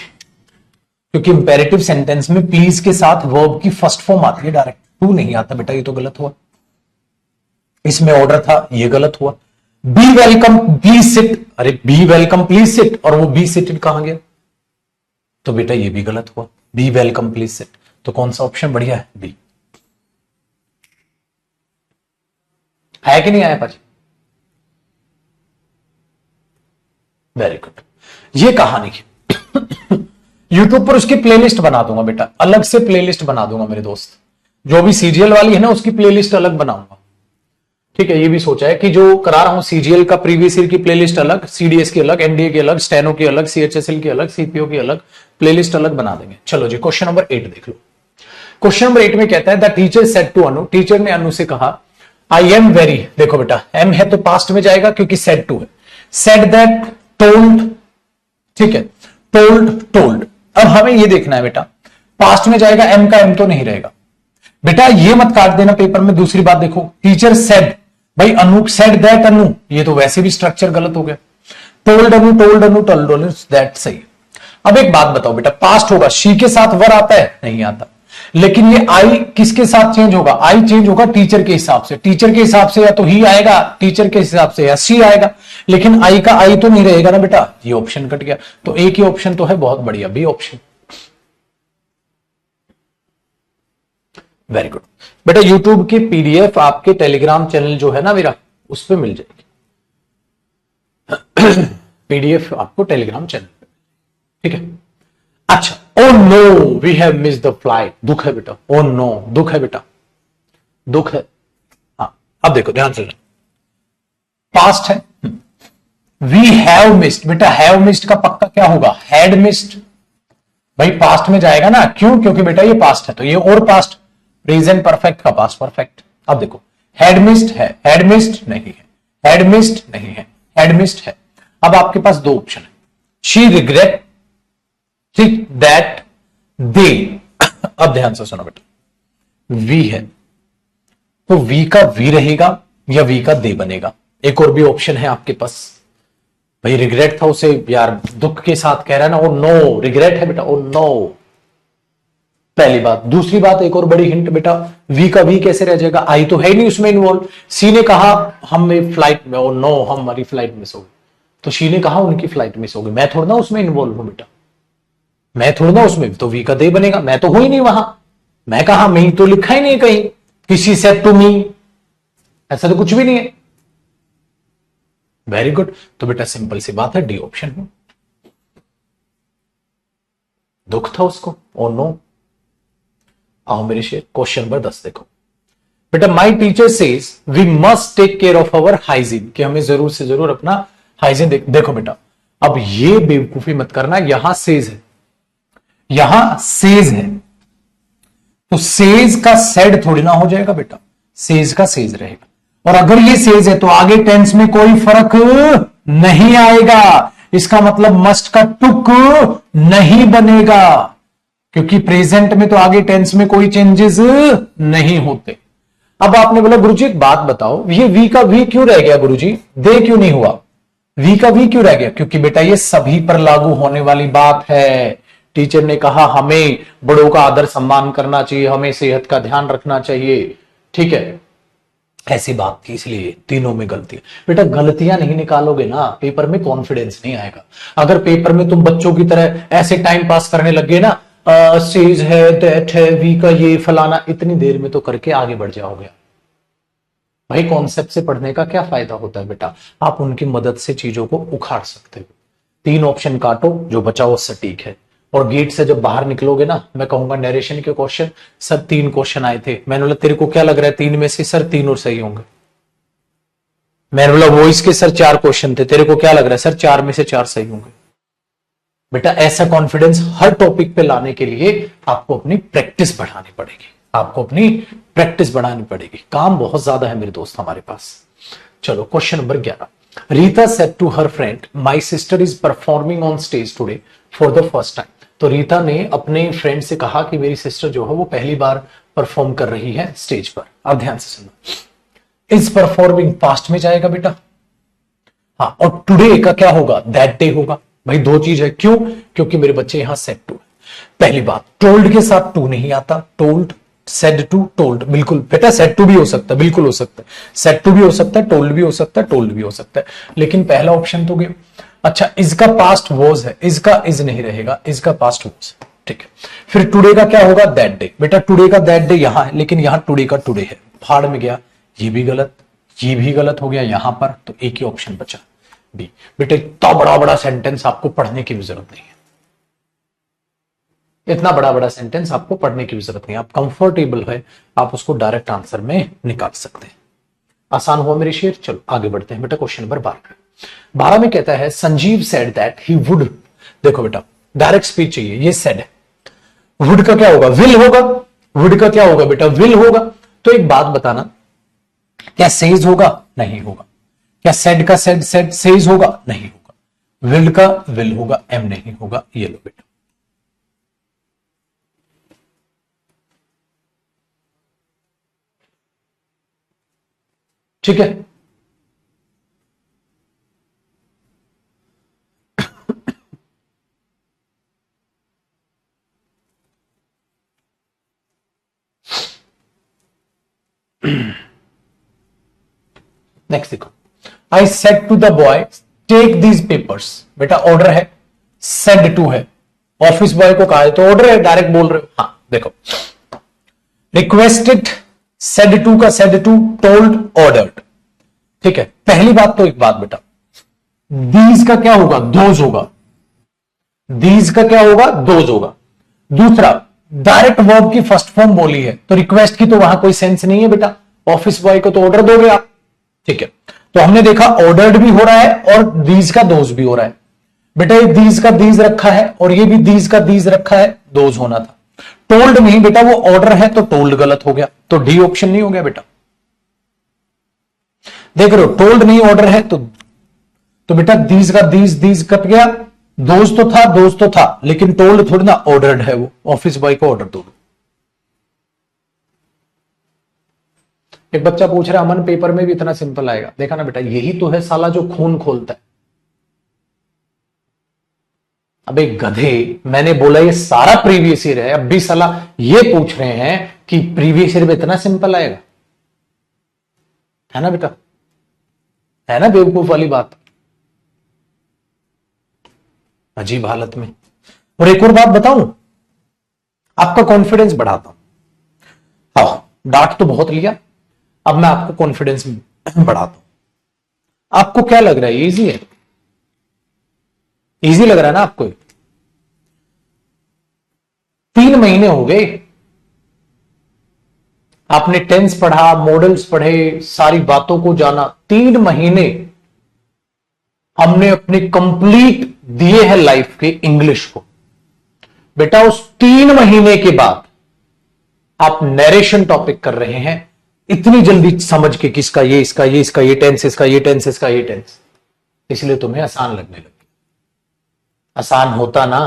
क्योंकि इंपेरेटिव सेंटेंस में प्लीज के साथ वर्ब की फर्स्ट फॉर्म आती है, डायरेक्ट टू नहीं आता बेटा, ये तो गलत हुआ। इसमें ऑर्डर था, ये गलत हुआ। बी वेलकम प्लीज सिट, अरे बी वेलकम प्लीज सिट, और वो बी सिटेड कहां गया? तो बेटा ये भी गलत हुआ, बी वेलकम प्लीज सिट। तो कौन सा ऑप्शन बढ़िया है? बी। है कि नहीं आया पाजी? Very good. ये कहानी की यूट्यूब पर उसकी प्लेलिस्ट बना दूंगा बेटा, अलग से प्लेलिस्ट बना दूंगा मेरे दोस्त। जो भी सीरियल वाली है ना उसकी प्लेलिस्ट अलग बनाऊंगा, ठीक है। ये भी सोचा है कि जो करा रहा हूं सीजीएल का प्रीवियस ईयर की प्लेलिस्ट अलग, सीडीएस की अलग, एनडीए की अलग, स्टेनो की अलग, सीएचएसएल की अलग, सीपीओ की अलग, प्लेलिस्ट अलग बना देंगे। चलो जी क्वेश्चन नंबर 8 देख लो। क्वेश्चन नंबर 8 में कहता है the teacher said to Anu, teacher ने अनु से कहा आई एम वेरी, देखो बेटा एम है तो पास्ट में जाएगा क्योंकि सेड टू है। सेड दैट, टोल्ड, ठीक है, टोल्ड, टोल्ड। अब हमें ये देखना है बेटा, पास्ट में जाएगा, एम का एम तो नहीं रहेगा बेटा, ये मत काट देना पेपर में। दूसरी बात देखो, टीचर सेड, भाई अनु सेड दैट अनु, ये तो वैसे भी स्ट्रक्चर गलत हो गया। Told Anu, told Anu, told Anu, that सही। अब एक बात बताओ बेटा, पास्ट होगा, शी के साथ वर आता है? नहीं आता। लेकिन ये आई किसके साथ चेंज होगा? आई चेंज होगा टीचर के हिसाब से। टीचर के हिसाब से या तो ही आएगा टीचर के हिसाब से, या सी आएगा। लेकिन आई का आई तो नहीं रहेगा ना बेटा, ये ऑप्शन कट गया। तो एक ही ऑप्शन तो है, बहुत बढ़िया, बी ऑप्शन। वेरी गुड बेटा। यूट्यूब की पीडीएफ आपके टेलीग्राम चैनल जो है ना मेरा, उस पर मिल जाएगी पीडीएफ आपको टेलीग्राम चैनल पे, ठीक है। अच्छा, oh no we have miss the flight, दुख है बेटा, ओ नो दुख है बेटा, दुख है। हाँ अब देखो ध्यान से, पास्ट है, वी हैव मिस्ड, बेटा हैव मिस्ड का पक्का क्या होगा? Had missed. भाई पास्ट में जाएगा ना, क्यों? क्योंकि बेटा ये पास्ट है, तो ये और पास्ट, प्रेजेंट परफेक्ट का पास्ट परफेक्ट। अब देखो हैड मिस्ड है, हैड मिस्ड नहीं है, हैड मिस्ड नहीं है, हैड मिस्ड है। अब आपके पास दो ऑप्शन है, शी रिग्रेट, ठीक, दैट, दे। अब ध्यान से सुनो बेटा, वी है तो वी का वी रहेगा या वी का दे बनेगा? एक और भी ऑप्शन है आपके पास। भाई रिग्रेट था, उसे यार दुख के साथ कह रहा है ना, ओ नो, रिग्रेट है बेटा, ओ नो, पहली बात। दूसरी बात, एक और बड़ी हिंट बेटा, वी का वी कैसे रह जाएगा? आई तो है नहीं उसमें इन्वॉल्व। सी ने कहा हमें फ्लाइट में, ओ नो हमारी फ्लाइट मिस हो गई, तो सी ने कहा उनकी फ्लाइट मिस हो गई, मैं थोड़ा ना उसमें इन्वॉल्व हूं बेटा, मैं थोड़ा ना उसमें, तो वी का दे बनेगा, मैं तो हूं ही नहीं वहां, मैं कहा, मैं तो लिखा ही नहीं कहीं, किसी सेड टू मी, ऐसा तो कुछ भी नहीं है। Very good. तो बेटा सिंपल सी बात है, डी ऑप्शन में, दुख था उसको, ओ नो। आओ मेरे शेर, क्वेश्चन नंबर 10 देखो बेटा, my teacher says we must take care of our hygiene, कि हमें जरूर से जरूर अपना हाइजीन देखो बेटा, अब ये बेवकूफी मत करना, यहां सेज है, यहां सेज है, तो सेज का सेड थोड़ी ना हो जाएगा बेटा, सेज का सेज रहेगा। और अगर ये सेज है तो आगे टेंस में कोई फर्क नहीं आएगा, इसका मतलब मस्ट का टुक नहीं बनेगा, क्योंकि प्रेजेंट में तो आगे टेंस में कोई चेंजेस नहीं होते। अब आपने बोला गुरुजी एक बात बताओ, ये वी का वी क्यों रह गया गुरुजी, दे क्यों नहीं हुआ? वी का वी क्यों रह गया? क्योंकि बेटा ये सभी पर लागू होने वाली बात है। टीचर ने कहा हमें बड़ों का आदर सम्मान करना चाहिए, हमें सेहत का ध्यान रखना चाहिए, ठीक है, ऐसी बात थी, इसलिए तीनों में गलतियां। बेटा गलतियां नहीं निकालोगे ना, पेपर में कॉन्फिडेंस नहीं आएगा। अगर पेपर में तुम बच्चों की तरह ऐसे टाइम पास करने लगे ना, सेज है, दैट है, वी का ये फलाना, इतनी देर में तो करके आगे बढ़ जाओगे। भाई कॉन्सेप्ट से पढ़ने का क्या फायदा होता है बेटा, आप उनकी मदद से चीजों को उखाड़ सकते हो। तीन ऑप्शन काटो, जो बचा वो सटीक है। और गेट से जब बाहर निकलोगे ना, मैं कहूंगा नरेशन के क्वेश्चन, सर 3 क्वेश्चन आए थे, मैंने बोला तेरे को क्या लग रहा है 3 में से? सर 3 और सही होंगे। मैंने बोला वॉइस के सर 4 क्वेश्चन थे, तेरे को क्या लग रहा है सर 4 में से 4 सही होंगे? बेटा ऐसा कॉन्फिडेंस हर टॉपिक पे लाने के लिए आपको अपनी प्रैक्टिस बढ़ानी पड़ेगी, आपको अपनी प्रैक्टिस बढ़ानी पड़ेगी। काम बहुत ज्यादा है मेरे दोस्त हमारे पास। चलो question number 11। Rita said to her friend my sister is performing on stage today for the first time. तो रीता ने अपने फ्रेंड से कहा कि मेरी सिस्टर जो है वो पहली बार परफॉर्म कर रही है स्टेज पर। अब ध्यान से सुनो, इज परफॉर्मिंग पास्ट में जाएगा बेटा, हाँ, और टुडे का क्या होगा? दैट डे होगा। भाई दो चीज है, क्यों? क्योंकि मेरे बच्चे यहां सेड टू है। पहली बात, टोल्ड के साथ टू नहीं आता, टोल्ड, सेड टू, टोल्ड। बिल्कुल बेटा सेड टू भी हो सकता है, बिल्कुल हो सकता है, सेड टू भी हो सकता है, टोल्ड भी हो सकता है, टोल्ड भी हो सकता है, लेकिन पहला ऑप्शन तो गया। अच्छा, इसका पास्ट वॉज है, इसका इज नहीं रहेगा, इसका पास्ट वॉज, ठीक है। फिर टुडे का क्या होगा? That day. बेटा टुडे का दैट डे यहां है, लेकिन यहां टुडे का टुडे है, फाड़ में गया, ये भी गलत, ये भी गलत हो गया यहां पर, तो एक ही ऑप्शन बचा, बी। बेटा इतना बड़ा बड़ा सेंटेंस आपको पढ़ने की भी जरूरत नहीं है, इतना बड़ा बड़ा सेंटेंस आपको पढ़ने की भी जरूरत नहीं, आप कंफर्टेबल है, आप उसको डायरेक्ट आंसर में निकाल सकते हैं। आसान हुआ मेरे शेर। चलो आगे बढ़ते हैं बेटा क्वेश्चन नंबर 12। 12 में कहता है Sanjeev said that he would. देखो बेटा डायरेक्ट स्पीच चाहिए, ये सेड है, वुड का क्या होगा? विल होगा। वुड का क्या होगा बेटा? विल होगा। तो एक बात बताना, क्या सेज होगा? नहीं होगा। क्या सेड का सेड सेड सेज होगा? नहीं होगा। विल का विल होगा, एम नहीं होगा। ये लो बेटा, ठीक है। नेक्स्ट देखो, I said to the boy take these papers. बेटा ऑर्डर है, सेड टू है, ऑफिस बॉय को कहा है तो ऑर्डर है, डायरेक्ट बोल रहे हो। हाँ देखो, रिक्वेस्टेड, सेड टू का सेड टू, टोल्ड, ऑर्डर्ड, ठीक है। पहली बात तो एक बात बेटा, दीज का क्या होगा? दोज होगा। दीज का क्या होगा? दोज होगा। दूसरा, डायरेक्ट वर्ब की फर्स्ट फॉर्म बोली है, तो रिक्वेस्ट की तो वहां कोई सेंस नहीं है बेटा, ऑफिस बॉय को तो ऑर्डर दोगे आप, ठीक है। तो हमने देखा ऑर्डर्ड भी हो रहा है और दीज का दोज भी हो रहा है। बेटा ये दीज का दीज रखा है और ये भी दीज का दीज रखा है, दोज होना था। टोल्ड नहीं बेटा, वो ऑर्डर है तो टोल्ड गलत हो गया, तो डी ऑप्शन नहीं हो गया बेटा। देख रहे हो, टोल्ड नहीं ऑर्डर है, तो बेटा दीज का दीज दीज कट गया, दोस्त तो था, लेकिन टोल्ड थोड़ी ना, ऑर्डर्ड है, वो ऑफिस बॉय को ऑर्डर दो। एक बच्चा पूछ रहा है अमन पेपर में भी इतना सिंपल आएगा? देखा ना बेटा, यही तो है साला जो खून खोलता है। अबे गधे, मैंने बोला ये सारा प्रीवियस ईयर है, अब भी साला ये पूछ रहे हैं कि प्रीवियस ईयर में इतना सिंपल आएगा? है ना बेटा, है ना बेवकूफ वाली बात, अजीब हालत में। और एक और बात बताऊं, आपका कॉन्फिडेंस बढ़ाता हूं। हाँ, डांट तो बहुत लिया, अब मैं आपको कॉन्फिडेंस बढ़ाता हूं। आपको क्या लग रहा है, इजी है? इजी लग रहा है ना आपको? 3 महीने हो गए, आपने टेंस पढ़ा, मॉडल्स पढ़े, सारी बातों को जाना। 3 महीने हमने अपने कंप्लीट दिए हैं लाइफ के इंग्लिश को। बेटा उस 3 महीने के बाद आप नरेशन टॉपिक कर रहे हैं इतनी जल्दी समझ के, किसका ये, इसका ये, इसका ये टेंस, इसका ये टेंस, इसका ये टेंस, इसलिए तुम्हें आसान लगने लगी। आसान होता ना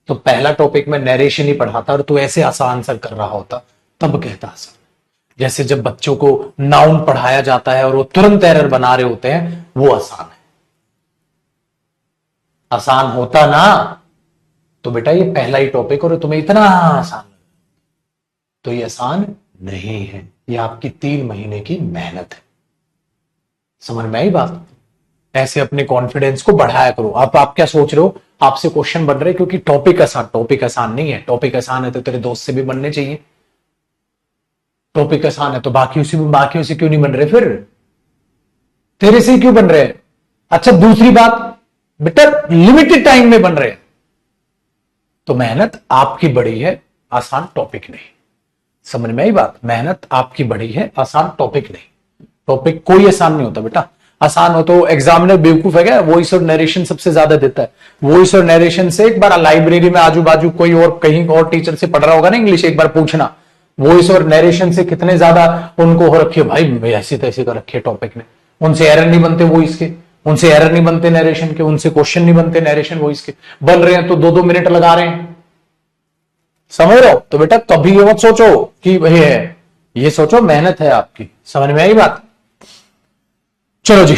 तो पहला टॉपिक में नरेशन ही पढ़ाता और तू ऐसे आसान आंसर कर रहा होता, तब कहता आसान। जैसे जब बच्चों को नाउन पढ़ाया जाता है और वो तुरंत एरर बना रहे होते हैं, वो आसान है। आसान होता ना तो बेटा ये पहला ही टॉपिक और तुम्हें इतना आसान, तो ये आसान नहीं है, ये आपकी 3 महीने की मेहनत है। समझ में आई बात? ऐसे अपने कॉन्फिडेंस को बढ़ाया करो। आप क्या सोच रहे हो, आपसे क्वेश्चन बन रहे क्योंकि टॉपिक आसान नहीं है। टॉपिक आसान है तो तेरे दोस्त से भी बनने चाहिए। टॉपिक आसान है तो बाकियों से क्यों नहीं बन रहे? फिर तेरे से क्यों बन रहे हैं? अच्छा दूसरी बात बेटा, लिमिटेड टाइम में बन रहे हैं तो मेहनत आपकी बड़ी है, आसान टॉपिक नहीं। समझ में आई बात? मेहनत आपकी बड़ी है, आसान टॉपिक नहीं। टॉपिक कोई आसान नहीं होता बेटा। आसान हो तो एग्जामिनर बेवकूफ है क्या? वॉइस और नरेशन सबसे ज्यादा देता है। वॉइस और नरेशन से एक बार लाइब्रेरी में आजू बाजू कोई और कहीं और टीचर से पढ़ रहा होगा ना इंग्लिश, एक बार पूछना वॉइस और नरेशन से कितने ज्यादा उनको हो रखी है भाई, ऐसी तैसी कर रखी है टॉपिक ने, उनसे एरर नहीं बनते वॉइस के, उनसे एरर नहीं बनते नरेशन के, उनसे क्वेश्चन नहीं बनते नरेशन वॉइस के, बन रहे हैं तो 2-2 मिनट लगा रहे हैं। समझ रहे हो? तो बेटा कभी ये मत सोचो कि भाई है, ये सोचो मेहनत है आपकी। समझ में आई बात? चलो जी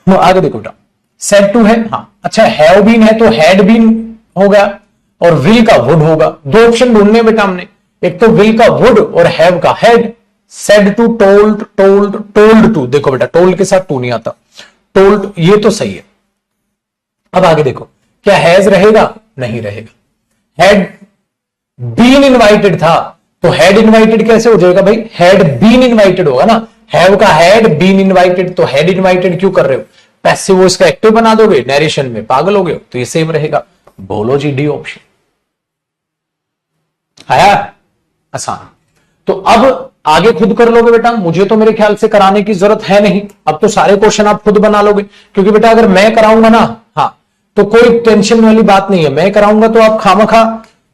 आगे देखो बेटा, सेड टू है, हाँ अच्छा, हैव बीन है तो हैड बीन हो गया और विल का वुड होगा। 2 ऑप्शन ढूंढने बेटा हमने, एक तो विल का वुड और हैव का had. Said to, told, told, told to. देखो बेटा टोल्ड के साथ टू नहीं आता, टोल्ड ये तो सही है। अब आगे देखो, क्या हैज रहेगा? नहीं रहेगा। हैड बीन इनवाइटेड था तो हैड इनवाइटेड कैसे हो जाएगा भाई? हैड बीन इनवाइटेड होगा ना। हैव का हैड, बीन इनवाइटेड, तो हैड इनवाइटेड क्यों कर रहे हो? पैसिव वॉइस का एक्टिव बना दोगे नरेशन में, पागल हो गए? तो ये सेम रहेगा। बोलो जी डी ऑप्शन आया आसान। तो अब आगे खुद कर लोगे बेटा, मुझे तो मेरे ख्याल से कराने की जरूरत है नहीं, अब तो सारे क्वेश्चन आप खुद बना लोगे, क्योंकि बेटा अगर मैं कराऊंगा ना, हाँ तो कोई टेंशन वाली बात नहीं है। मैं कराऊंगा तो आप खामखा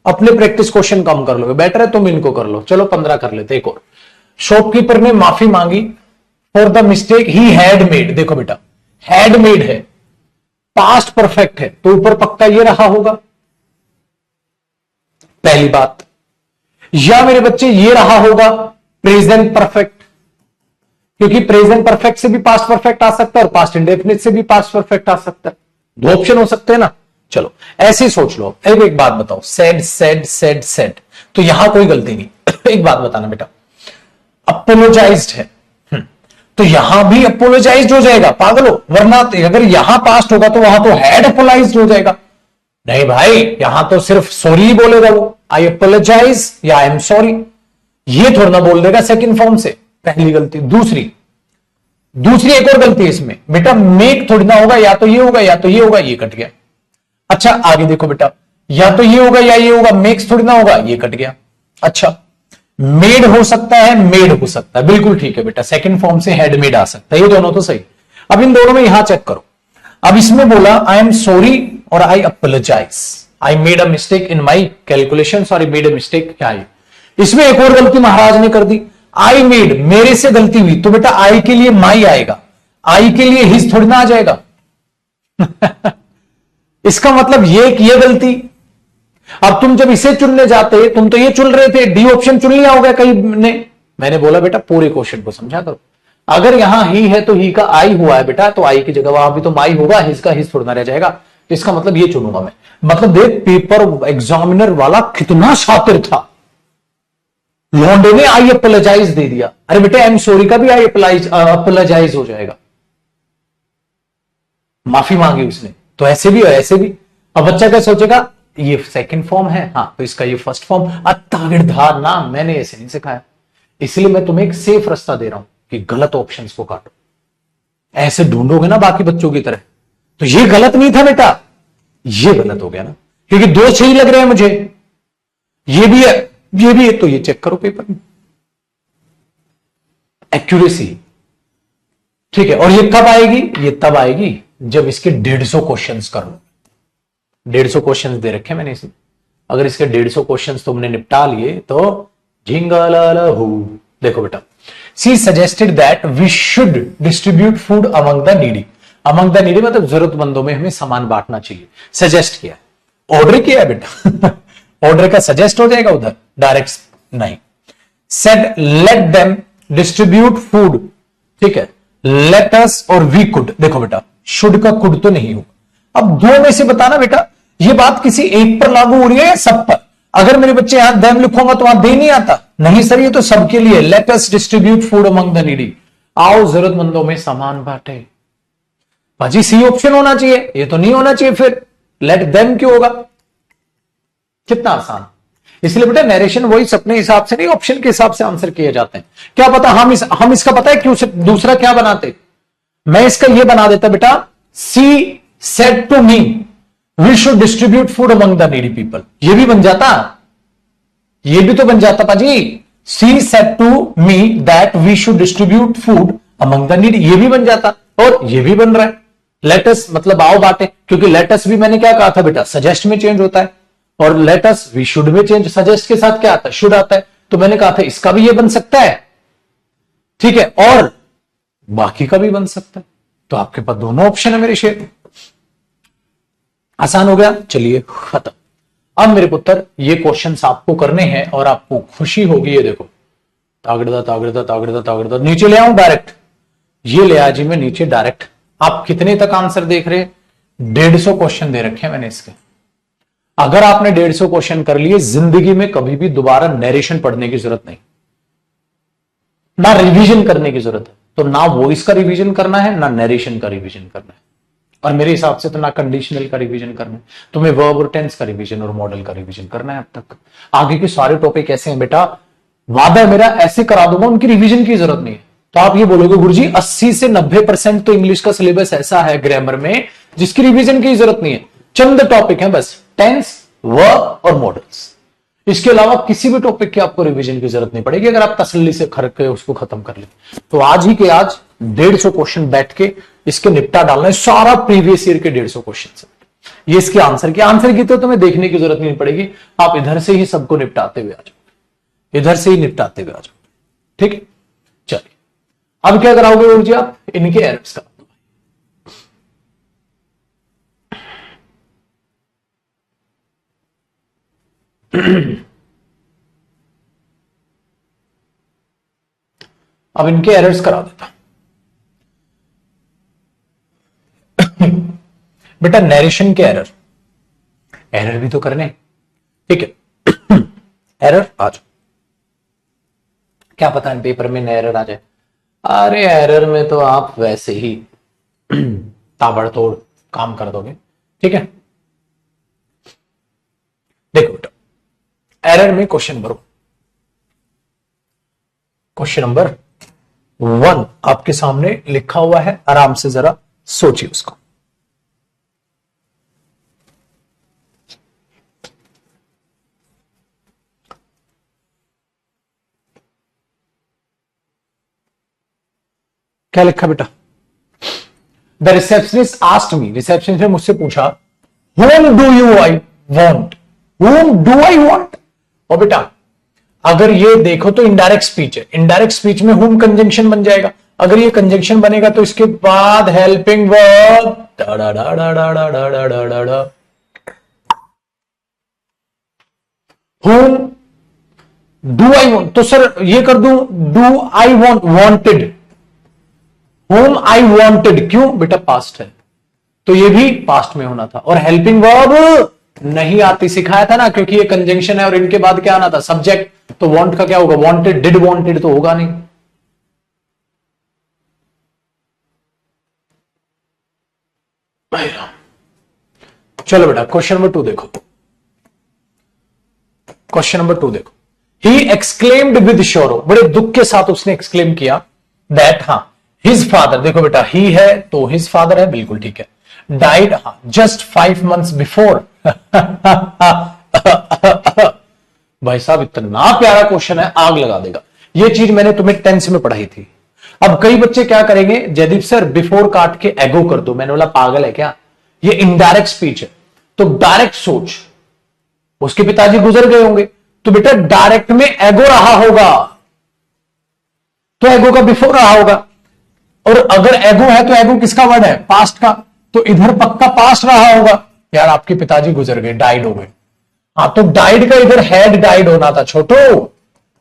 अपने प्रैक्टिस क्वेश्चन कम कर लोगे, बेटर है तुम इनको कर लो। चलो 15 कर लेते। एक और, शॉपकीपर ने माफी मांगी for the mistake he had made. देखो बेटा हैड मेड है, पास्ट परफेक्ट है, तो ऊपर पक्का ये रहा होगा पहली बात, या मेरे बच्चे ये रहा होगा प्रेजेंट परफेक्ट, क्योंकि प्रेजेंट परफेक्ट से भी पास्ट परफेक्ट आ सकता है और पास्ट इंडेफिनिट से भी पास्ट परफेक्ट आ सकता है। 2 ऑप्शन हो सकते हैं ना। चलो ऐसे ही सोच लो। अब एक बात बताओ, सेड सेड सेड सेड, तो यहां कोई गलती नहीं। एक बात बताना बेटा, अपोलोजाइज्ड है, तो यहां भी अपोलोजाइज्ड हो जाएगा, पागल हो? वरना अगर यहां पास्ट होगा तो वहां तो हैड अपोलाइज्ड हो जाएगा। नहीं भाई, यहां तो सिर्फ सॉरी बोलेगा वो, आई अपोलोजाइज या आई एम सॉरी, ये थोड़ा ना बोल देगा सेकंड फॉर्म से। पहली गलती। दूसरी एक और गलती है इसमें बेटा, मेक थोड़ी ना होगा, या तो ये होगा या तो ये होगा, ये कट गया। अच्छा आगे देखो बेटा, या तो ये होगा या ये होगा, मेक्स थोड़ी ना होगा, ये कट गया। अच्छा मेड हो सकता है, मेड हो सकता है, बिल्कुल ठीक है बेटा, सेकंड फॉर्म से हैड मेड आ सकता है, ये दोनों तो सही। अब इन दोनों में यहां चेक करो, अब इसमें बोला आई एम सॉरी और I apologise, I made a mistake in my calculation, sorry made a mistake, क्या है इसमें एक और गलती महाराज ने कर दी, आई मेड, मेरे से गलती हुई, तो बेटा आई के लिए माई आएगा, आई के लिए हिज थोड़ी ना आ जाएगा। इसका मतलब ये गलती। अब तुम जब इसे चुनने जाते, तुम तो ये चुन रहे थे, डी ऑप्शन चुन लिया होगा कहीं ने। मैंने बोला बेटा पूरे क्वेश्चन को समझा करो, अगर यहां ही है तो ही का आई हुआ है बेटा, तो आई की जगह वहां भी तो माई होगा, हिज का हिज थोड़ा ना रह जाएगा, तो इसका मतलब ये चुनूंगा मैं। मतलब देख पेपर एग्जामिनर वाला कितना शातिर था, लॉन्डे ने आई अपोलोजाइज दे दिया। अरे बेटा आई एम सॉरी का भी आई अपोलोजाइज हो जाएगा, माफी मांगी उसने, तो ऐसे भी और ऐसे भी। अब बच्चा क्या सोचेगा, ये सेकंड फॉर्म है, हाँ तो इसका ये फर्स्ट फॉर्म, अत्तागिरधार ना, मैंने ऐसे नहीं सिखाया, इसलिए मैं तुम्हें एक सेफ रास्ता दे रहा हूं कि गलत ऑप्शंस को काटो। ऐसे ढूंढोगे ना बाकी बच्चों की तरह, तो ये गलत नहीं था बेटा, ये गलत हो गया ना, क्योंकि 2 सही लग रहे हैं मुझे, ये भी है ये भी है, तो ये चेक करो पेपर में एक्यूरेसी, ठीक है। और ये कब आएगी? ये तब आएगी जब इसके 150 क्वेश्चंस कर लो। 150 क्वेश्चंस दे रखे मैंने इसे, अगर इसके 150 क्वेश्चंस तुमने निपटा लिए तो झिंगालालहू। देखो बेटा, she suggested that we should distribute food among the needy. Among the needy मतलब जरूरतमंदों में हमें सामान बांटना चाहिए। सजेस्ट किया, ऑर्डर किया बेटा। ऑर्डर का सजेस्ट हो जाएगा उधर, डायरेक्ट नहीं। Said let them distribute food, ठीक है, लेट अस और वी कुड। देखो बेटा शुड का कुड तो नहीं होगा। अब 2 में से बताना बेटा, ये बात किसी एक पर लागू हो रही है या सब पर? अगर मेरे बच्चे यहां देम लिखूंगा तो वहां दे नहीं आता, नहीं सर ये तो सबके लिए, let us distribute food among the needy, आओ जरूरतमंदों में सामान बांटे। भाजी सी ऑप्शन होना चाहिए, ये तो नहीं होना चाहिए, फिर लेट देम क्यों होगा? कितना आसान। इसलिए बेटा नरेशन वॉइस अपने हिसाब से नहीं, ऑप्शन के हिसाब से आंसर किए जाते हैं। क्या पता हम इसका पता है क्यों दूसरा क्या बनाते, मैं इसका ये बना देता बेटा, she said to me we should distribute food among the needy people, ये भी बन जाता, ये भी तो बन जाता पाजी। She said to me that we should distribute food among the needy, ये भी बन जाता, और ये भी बन रहा है लेटस, मतलब आओ बाटे, क्योंकि लेटस भी मैंने क्या कहा था बेटा, सजेस्ट में चेंज होता है, और लेटस वी शुड में चेंज, सजेस्ट के साथ क्या आता है, शुड आता है, तो मैंने कहा था इसका भी ये बन सकता है, ठीक है, और बाकी का भी बन सकता है। तो आपके पास दोनों ऑप्शन है मेरे शेर। आसान हो गया, चलिए खत्म। अब मेरे पुत्र ये क्वेश्चंस आपको करने हैं और आपको खुशी होगी। ये देखो, तागड़दा तागड़दा तागड़दा तागड़दा, नीचे ले आऊं डायरेक्ट, ये ले आ जी मैं नीचे डायरेक्ट। आप कितने तक आंसर देख रहे हैं? 150 क्वेश्चन दे रखे हैं मैंने इसके। अगर आपने 150 क्वेश्चन कर लिए, जिंदगी में कभी भी दोबारा नरेशन पढ़ने की जरूरत नहीं, ना रिवीजन करने की जरूरत है। तो ना वॉइस का रिवीजन करना है, ना नरेशन का रिवीजन करना है, और मेरे हिसाब से तो ना कंडीशनल का रिवीजन करना है। तुम्हें वर्ब और टेंस का रिवीजन और मॉडल का रिवीजन करना है। अब तक आगे के सारे टॉपिक ऐसे हैं बेटा, वादा है मेरा, ऐसे करा दूंगा, उनकी रिवीजन की जरूरत नहीं है। तो आप ये बोलोगे गुरुजी 80 से 90% तो इंग्लिश का सिलेबस ऐसा है ग्रामर में जिसकी रिवीजन की जरूरत नहीं है। चंद टॉपिक है बस, टेंस, वर्ब और मॉडल्स। इसके अलावा किसी भी टॉपिक की आपको रिवीजन की जरूरत नहीं पड़ेगी अगर आप तसल्ली से खर के उसको खत्म कर ले। तो आज ही के आज 150 क्वेश्चन बैठ के इसके निपटा डालना है, सारा प्रीवियस ईयर के 150 क्वेश्चन। ये इसके आंसर की तो तुम्हें देखने की जरूरत नहीं पड़ेगी, आप इधर से ही सबको निपटाते हुए आ जाओ, इधर से ही निपटाते हुए आ जाओ। ठीक है, चलिए अब क्या कराओगे गुरु जी आप? इनके एरर्स का। अब इनके एरर्स करा देता बेटा। नरेशन के एरर भी तो करने, ठीक है। एरर आ जाओ, क्या पता है पेपर में एरर आ जाए। अरे एरर में तो आप वैसे ही ताबड़तोड़ काम कर दोगे, ठीक है। देखो बेटा, एरर में क्वेश्चन नंबर 1 आपके सामने लिखा हुआ है, आराम से जरा सोचिए उसको। क्या लिखा बेटा? The receptionist asked me, receptionist ने मुझसे पूछा, whom do you I want? whom do I want? और बेटा अगर ये देखो तो इनडायरेक्ट स्पीच है, इनडायरेक्ट स्पीच में whom कंजंक्शन बन जाएगा। अगर ये कंजंक्शन बनेगा तो इसके बाद helping verb, whom do I want, तो सर ये कर दूं do I want, wanted, whom I wanted, क्यों बेटा पास्ट है तो ये भी पास्ट में होना था। और हेल्पिंग वर्ब नहीं आती, सिखाया था ना, क्योंकि ये कंजंक्शन है और इनके बाद क्या आना था, सब्जेक्ट। तो वांट का क्या होगा, वांटेड, डिड वांटेड तो होगा नहीं। चलो बेटा क्वेश्चन नंबर 2 देखो, क्वेश्चन नंबर 2 देखो। ही एक्सक्लेम्ड विद शोरो, बड़े दुख के साथ उसने एक्सक्लेम किया दैट, हाँ हिज फादर, देखो बेटा ही है तो हिज फादर है, बिल्कुल ठीक है। डाइड, हाँ जस्ट 5 months बिफोर। भाई साहब इतना प्यारा क्वेश्चन है, आग लगा देगा। ये चीज मैंने तुम्हें टेंस में पढ़ाई थी। अब कई बच्चे क्या करेंगे, जयदीप सर बिफोर काट के एगो कर दो। मैंने बोला पागल है क्या, ये इनडायरेक्ट स्पीच है। तो डायरेक्ट सोच, उसके पिताजी गुजर गए होंगे, तो बेटा डायरेक्ट में एगो रहा होगा, तो एगो का बिफोर रहा होगा। और अगर एगो है तो एगो किसका वर्ड है, पास्ट का, तो इधर पक्का पास्ट रहा होगा। यार आपके पिताजी गुजर गए, डाइड हो गए, हाँ तो डाइड का इधर हैड डाइड होना था छोटो,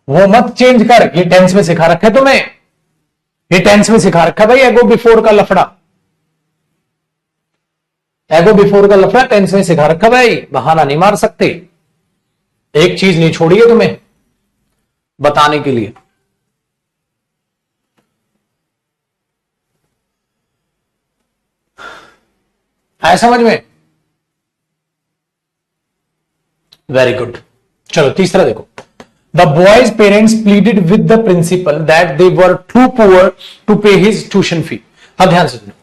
वो मत चेंज कर। ये टेंस में सिखा रखा है तुम्हें, ये टेंस में सिखा रखा है भाई, एगो बिफोर का लफड़ा, एगो बिफोर का लफड़ा टेंस में सिखा रखा भाई, बहाना नहीं मार सकते। एक चीज नहीं छोड़ी है तुम्हें बताने के लिए। आया समझ में? Very good. चलो तीसरा देखो। The boy's parents pleaded with the principal that they were too poor to pay his tuition fee. हाँ ध्यान से सुनो,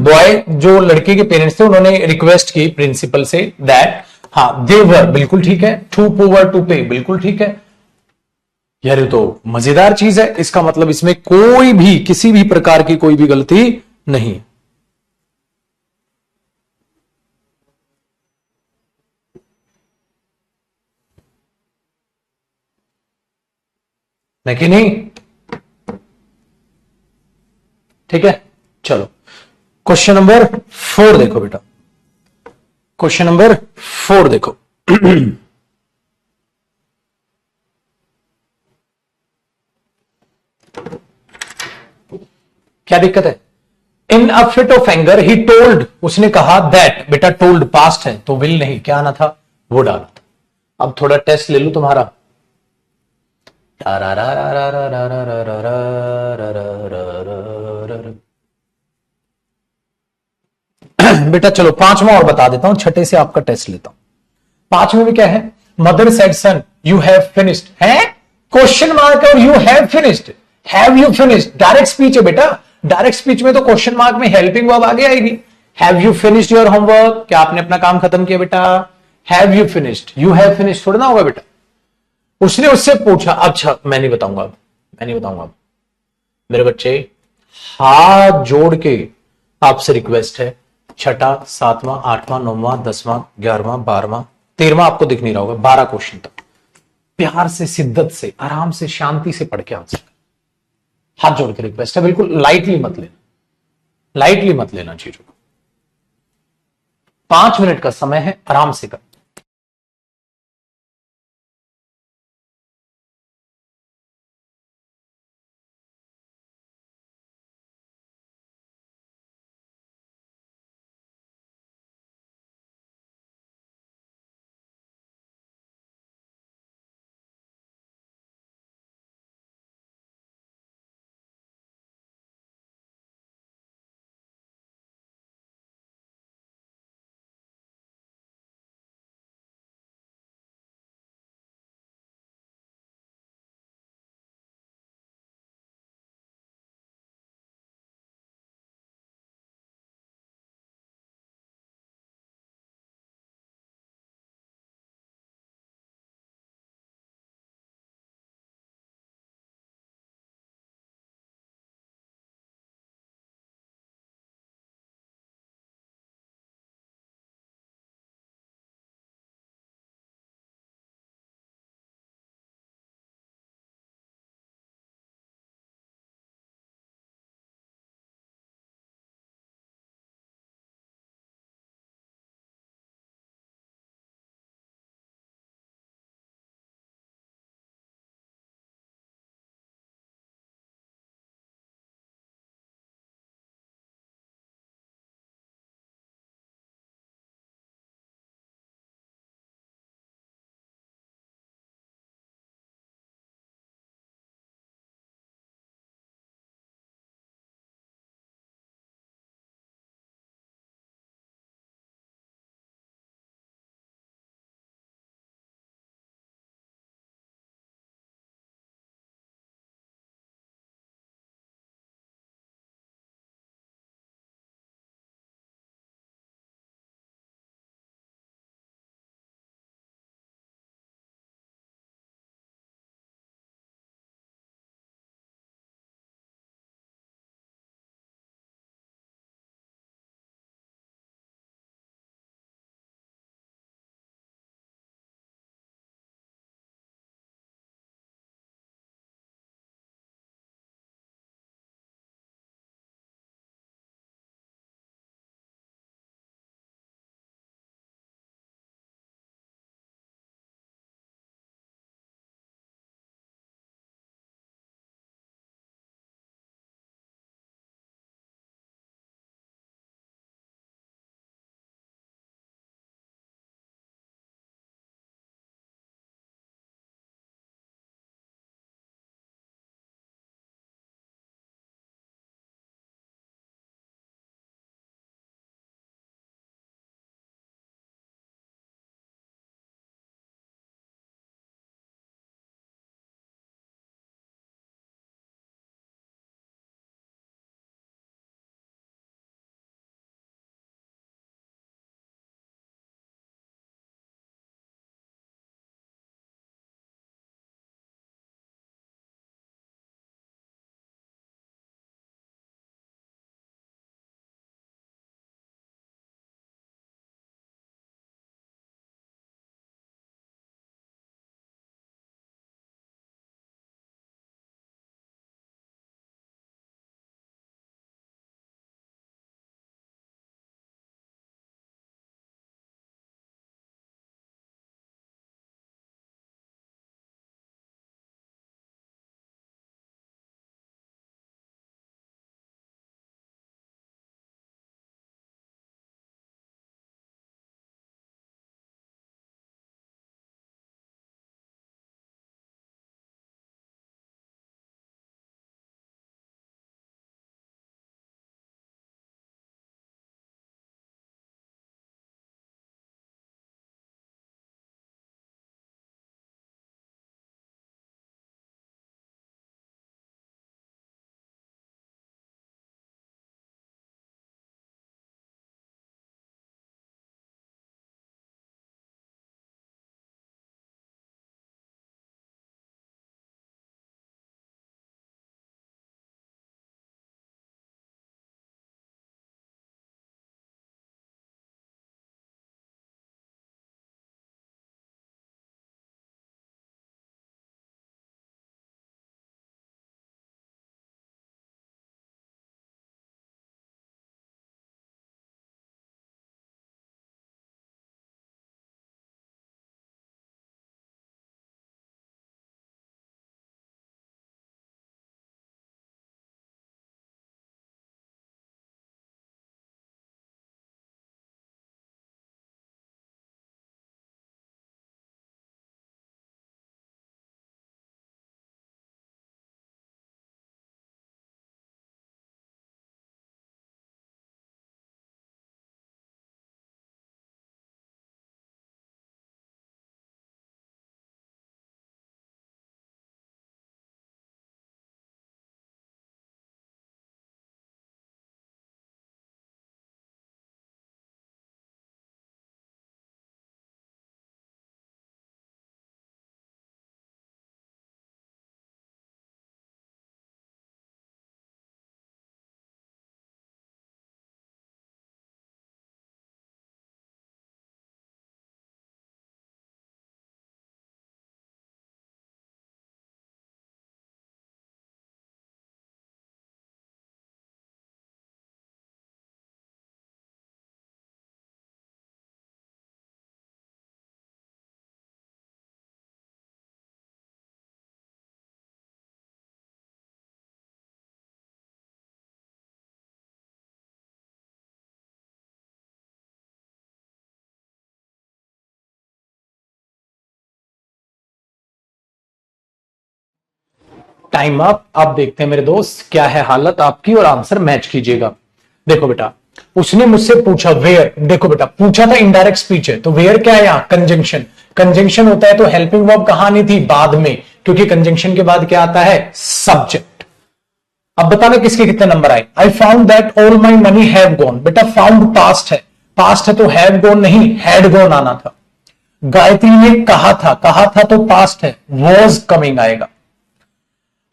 बॉय जो लड़के के पेरेंट्स थे उन्होंने रिक्वेस्ट की प्रिंसिपल से दैट, हाँ दे वर बिल्कुल ठीक है, टू पुअर टू पे बिल्कुल ठीक है। यार ये तो मजेदार चीज है, इसका मतलब इसमें कोई भी किसी भी प्रकार की कोई भी गलती नहीं कि नहीं? ठीक है, चलो क्वेश्चन नंबर 4 देखो बेटा, क्वेश्चन नंबर 4 देखो। क्या दिक्कत है? In a fit of anger he told, उसने कहा दैट, बेटा टोल्ड पास्ट है तो विल नहीं, क्या आना था? वो डालना था। अब थोड़ा टेस्ट ले लू तुम्हारा। बेटा चलो पांचवा और बता देता हूं, छठे से आपका टेस्ट लेता हूं। पांचवें में क्या है? Mother said son you have finished, है क्वेश्चन मार्क और you have finished, have you finished direct speech है बेटा। डायरेक्ट स्पीच में तो क्वेश्चन मार्क में हेल्पिंग वर्ब आगे आएगी। Have you finished your homework, क्या आपने अपना काम खत्म किया बेटा? Have you finished, you have finished थोड़ा ना होगा बेटा। उसने उससे पूछा, अच्छा मैं नहीं बताऊंगा अब, मैं नहीं बताऊंगा अब मेरे बच्चे, हाथ जोड़ के आपसे रिक्वेस्ट है, छठा, सातवां, आठवां, नौवां, 10वां, 11वां, 12वां, 13वां आपको दिख नहीं रहा होगा, 12 क्वेश्चन तक प्यार से, शिद्दत से, आराम से, शांति से पढ़ के आंसर। हाथ जोड़ के रिक्वेस्ट है, बिल्कुल लाइटली मत लेना, लाइटली मत लेना चीजों को। 5 मिनट का समय है, आराम से कर। Time up. अब देखते हैं मेरे दोस्त क्या है हालत आपकी और आंसर मैच कीजिएगा। देखो बेटा, उसने मुझसे पूछा वेयर, देखो बेटा पूछा था इनडायरेक्ट स्पीच है, तो वेयर क्या है यहां, कंजंक्शन। कंजंक्शन होता है तो हेल्पिंग वर्ब कहां नहीं थी, बाद में, क्योंकि कंजंक्शन के बाद क्या आता है, सब्जेक्ट। अब बताना किसके कितने नंबर आए। I found that all my money have gone, बेटा फाउंड पास्ट है, पास्ट है तो हैव गॉन नहीं, हैड गॉन आना था। गायत्री ने कहा था तो पास्ट है, वॉज कमिंग आएगा।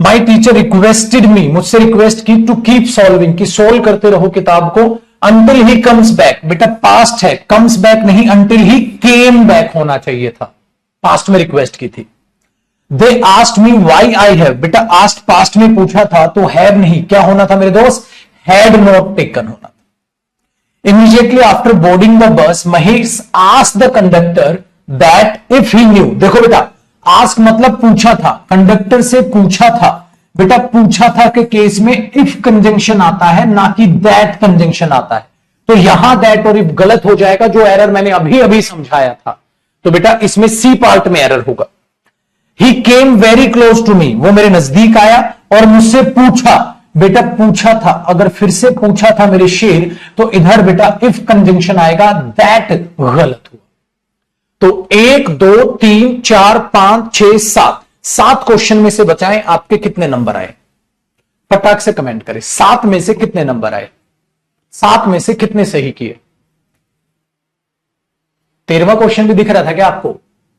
माई टीचर रिक्वेस्टेड मी, मुझसे रिक्वेस्ट की, टू कीप सॉल्विंग, कि सोल्व करते रहो किताब को, अंटिल ही कम्स बैक, बेटा पास्ट है, कम्स बैक नहीं, अंटिल ही केम बैक होना चाहिए था, पास्ट में रिक्वेस्ट की थी। They asked me why I have, बेटा आस्ट पास्ट में पूछा था तो हैव नहीं, क्या होना था मेरे दोस्त, हैड नॉट टेकन होना था। Immediately after boarding the bus Mahesh asked the conductor that if he new, देखो बेटा आस्क मतलब पूछा था, कंडक्टर से पूछा था, बेटा पूछा था के केस में इफ कंजंक्शन आता है ना कि दैट कंजंक्शन आता है, तो यहां दैट और इफ गलत हो जाएगा, जो एरर मैंने अभी अभी समझाया था, तो बेटा इसमें सी पार्ट में एरर होगा। He came very close to me, वो मेरे नजदीक आया और मुझसे पूछा, बेटा पूछा था, अगर फिर से पूछा था मेरे शेर, तो इधर बेटा इफ कंजंक्शन आएगा, दैट गलत हुआ। तो 1 2 3 4 5 6 7, 7 क्वेश्चन में से बचाएं, आपके कितने नंबर आए, फटाक से कमेंट करें, 7 में से कितने नंबर आए, 7 में से कितने सही किए। 13वां क्वेश्चन भी दिख रहा था क्या आपको,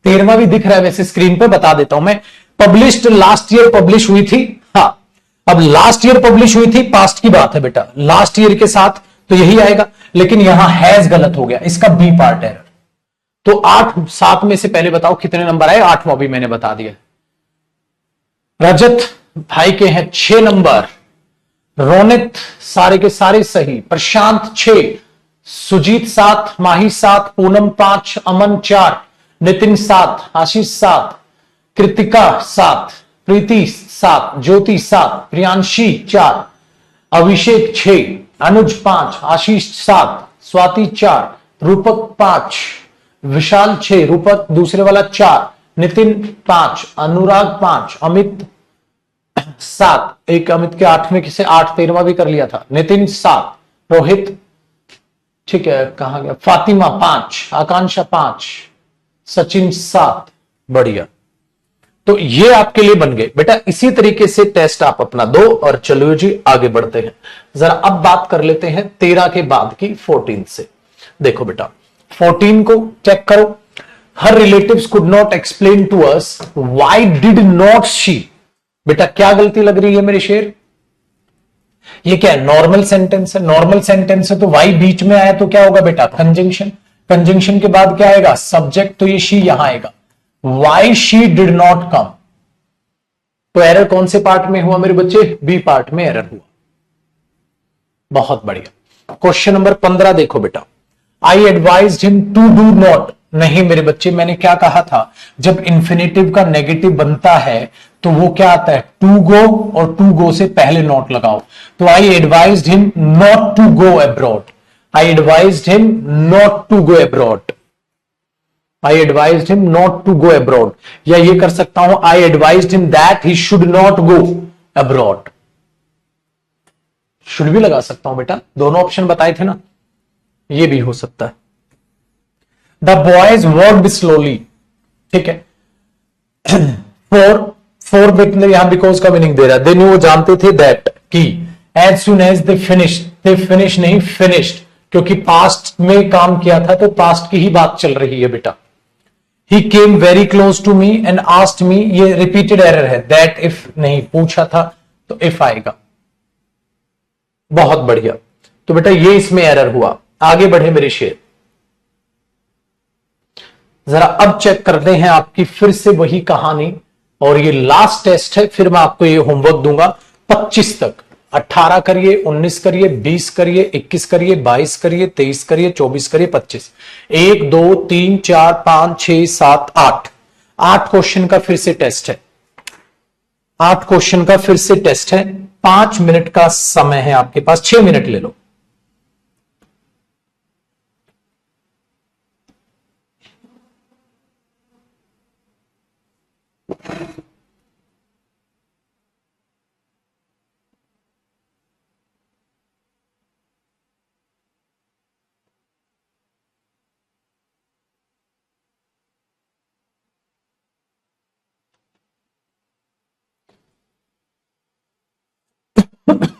13वां भी दिख रहा है वैसे स्क्रीन पर, बता देता हूं मैं। पब्लिश्ड लास्ट ईयर पब्लिश हुई थी, हाँ अब लास्ट ईयर पब्लिश हुई थी, पास्ट की बात है बेटा, लास्ट ईयर के साथ तो यही आएगा, लेकिन यहां हैज गलत हो गया, इसका बी पार्ट है। तो 8 7 में से पहले बताओ कितने नंबर आए, 8वां भी मैंने बता दिया। रजत भाई के हैं 6 नंबर, रोनित सारे के सारे सही, प्रशांत 6, सुजीत 7, माही 7, पूनम 5, अमन 4, नितिन 7, आशीष 7, कृतिका 7, प्रीति 7, ज्योति 7, प्रियांशी 4, अभिषेक 6, अनुज 5, आशीष 7, स्वाति 4, रूपक 5, विशाल 6, रूपक दूसरे वाला 4, नितिन 5, अनुराग 5, अमित 7, एक अमित के 8वें किसे 8 13वां भी कर लिया था, नितिन 7, रोहित ठीक है कहां गया, फातिमा 5, आकांक्षा 5, सचिन 7, बढ़िया। तो ये आपके लिए बन गए बेटा, इसी तरीके से टेस्ट आप अपना दो और चलो जी आगे बढ़ते हैं। जरा अब बात कर लेते हैं 13 के बाद की 14 से। देखो बेटा 14 को चेक करो, her relatives could not explain to us why did not she, बेटा क्या गलती लग रही है मेरे शेर, ये क्या है, नॉर्मल सेंटेंस है, नॉर्मल सेंटेंस है तो वाई बीच में आया तो क्या होगा बेटा, कंजंक्शन, कंजंक्शन के बाद क्या आएगा, सब्जेक्ट, तो ये शी यहां आएगा, why she did not come, तो एरर कौन से पार्ट में हुआ मेरे बच्चे, बी पार्ट में एरर हुआ। बहुत बढ़िया। क्वेश्चन नंबर 15 देखो बेटा, I advise him to do not, नहीं मेरे बच्चे मैंने क्या कहा था, जब इंफिनिटिव का नेगेटिव बनता है तो वो क्या आता है, टू गो, और टू गो से पहले नॉट लगाओ, तो I advise him not to go abroad, I advise him not to go abroad, I advise him not to go abroad, या ये कर सकता हूं I advise him that he should not go abroad, should भी लगा सकता हूं बेटा, दोनों ऑप्शन बताए थे ना, ये भी हो सकता है। द बॉयज वर्कड स्लोली, ठीक है, फोर बिट ने यहां बिकॉज का मीनिंग दे रहा है, दे न्यू, वो जानते थे दैट की, as soon as they finish नहीं फिनिश्ड, क्योंकि पास्ट में काम किया था तो पास्ट की ही बात चल रही है बेटा। He came very close to me and asked me, ये रिपीटेड एरर है, दैट इफ नहीं, पूछा था तो इफ आएगा। बहुत बढ़िया, तो बेटा ये इसमें एरर हुआ। आगे बढ़े मेरे शेर, जरा अब चेक करते हैं आपकी फिर से वही कहानी, और ये लास्ट टेस्ट है, फिर मैं आपको ये होमवर्क दूंगा 25 तक, 18 करिए, 19 करिए, 20 करिए, 21 करिए, 22 करिए, 23 करिए, 24 करिए, 25, 1 2 3 4 5 6 7 8, 8 क्वेश्चन का फिर से टेस्ट है, 8 क्वेश्चन का फिर से टेस्ट है, 5 मिनट का समय है आपके पास, 6 मिनट ले लो।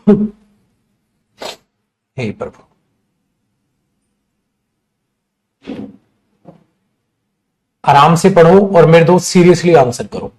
हे प्रभु, आराम से पढ़ो और मेरे दोस्त सीरियसली आंसर करो।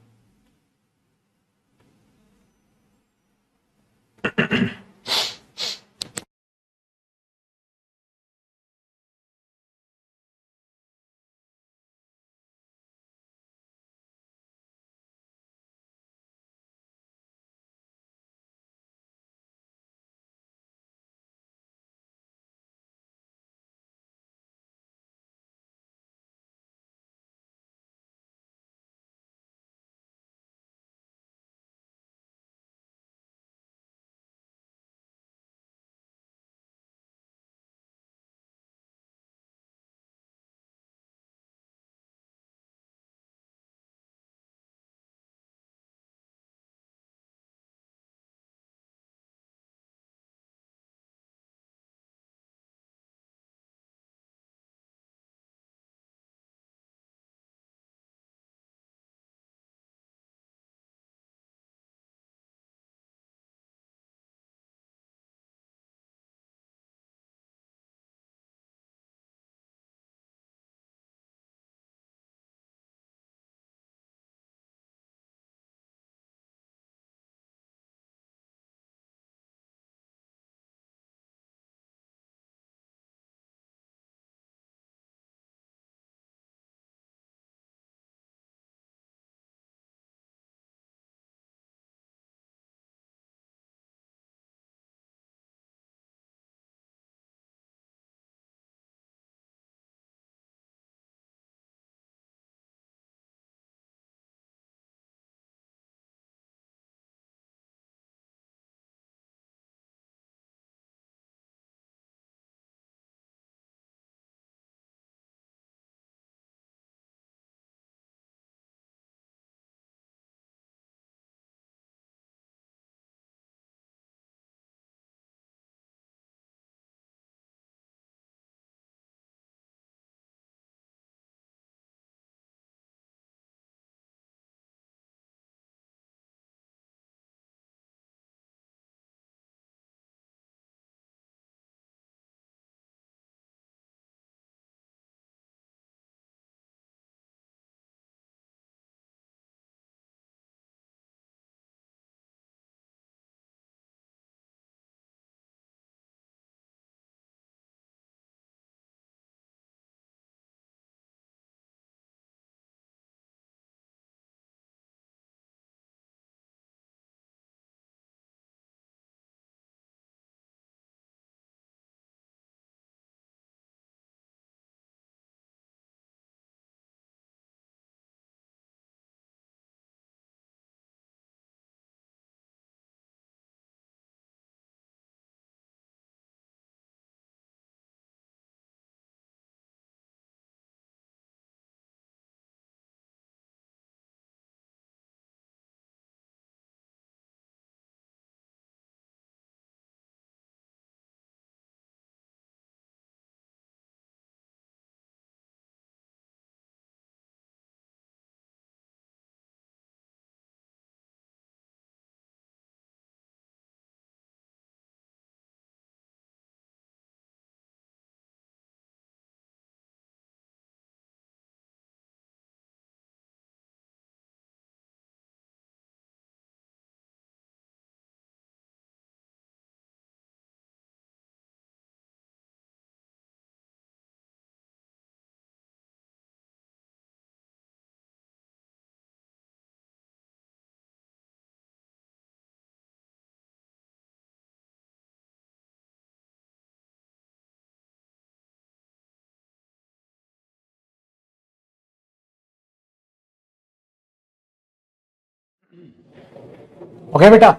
ओके बेटा,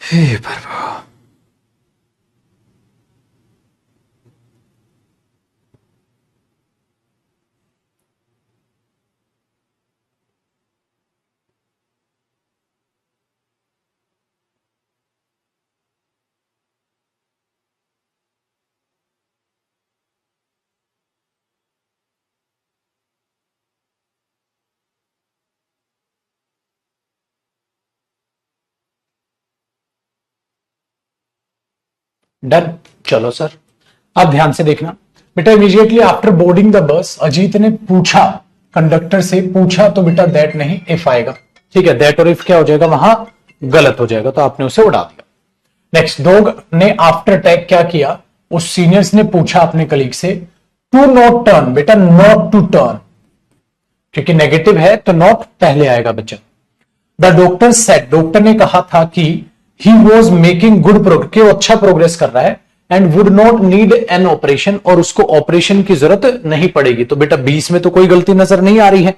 हे प्रभु। डन। चलो सर, अब ध्यान से देखना बेटा। Immediately after boarding the bus Ajit ने पूछा, कंडक्टर से पूछा, तो बेटा दैट नहीं इफ आएगा। ठीक है, दैट और इफ क्या हो जाएगा, वहां गलत हो जाएगा, तो आपने उसे उड़ा दिया। नेक्स्ट, डॉग ने आफ्टर अटैक क्या किया, उस सीनियर्स ने पूछा अपने कलीग से टू नॉट टर्न। बेटा नॉट टू टर्न, क्योंकि नेगेटिव है तो नॉट पहले आएगा बच्चा। द डॉक्टर सेड, डॉक्टर ने कहा था कि he was making good progress, कि वो अच्छा प्रोग्रेस कर रहा है, and would not need an operation, और उसको ऑपरेशन की जरूरत नहीं पड़ेगी। तो बेटा 20 में तो कोई गलती नजर नहीं आ रही है,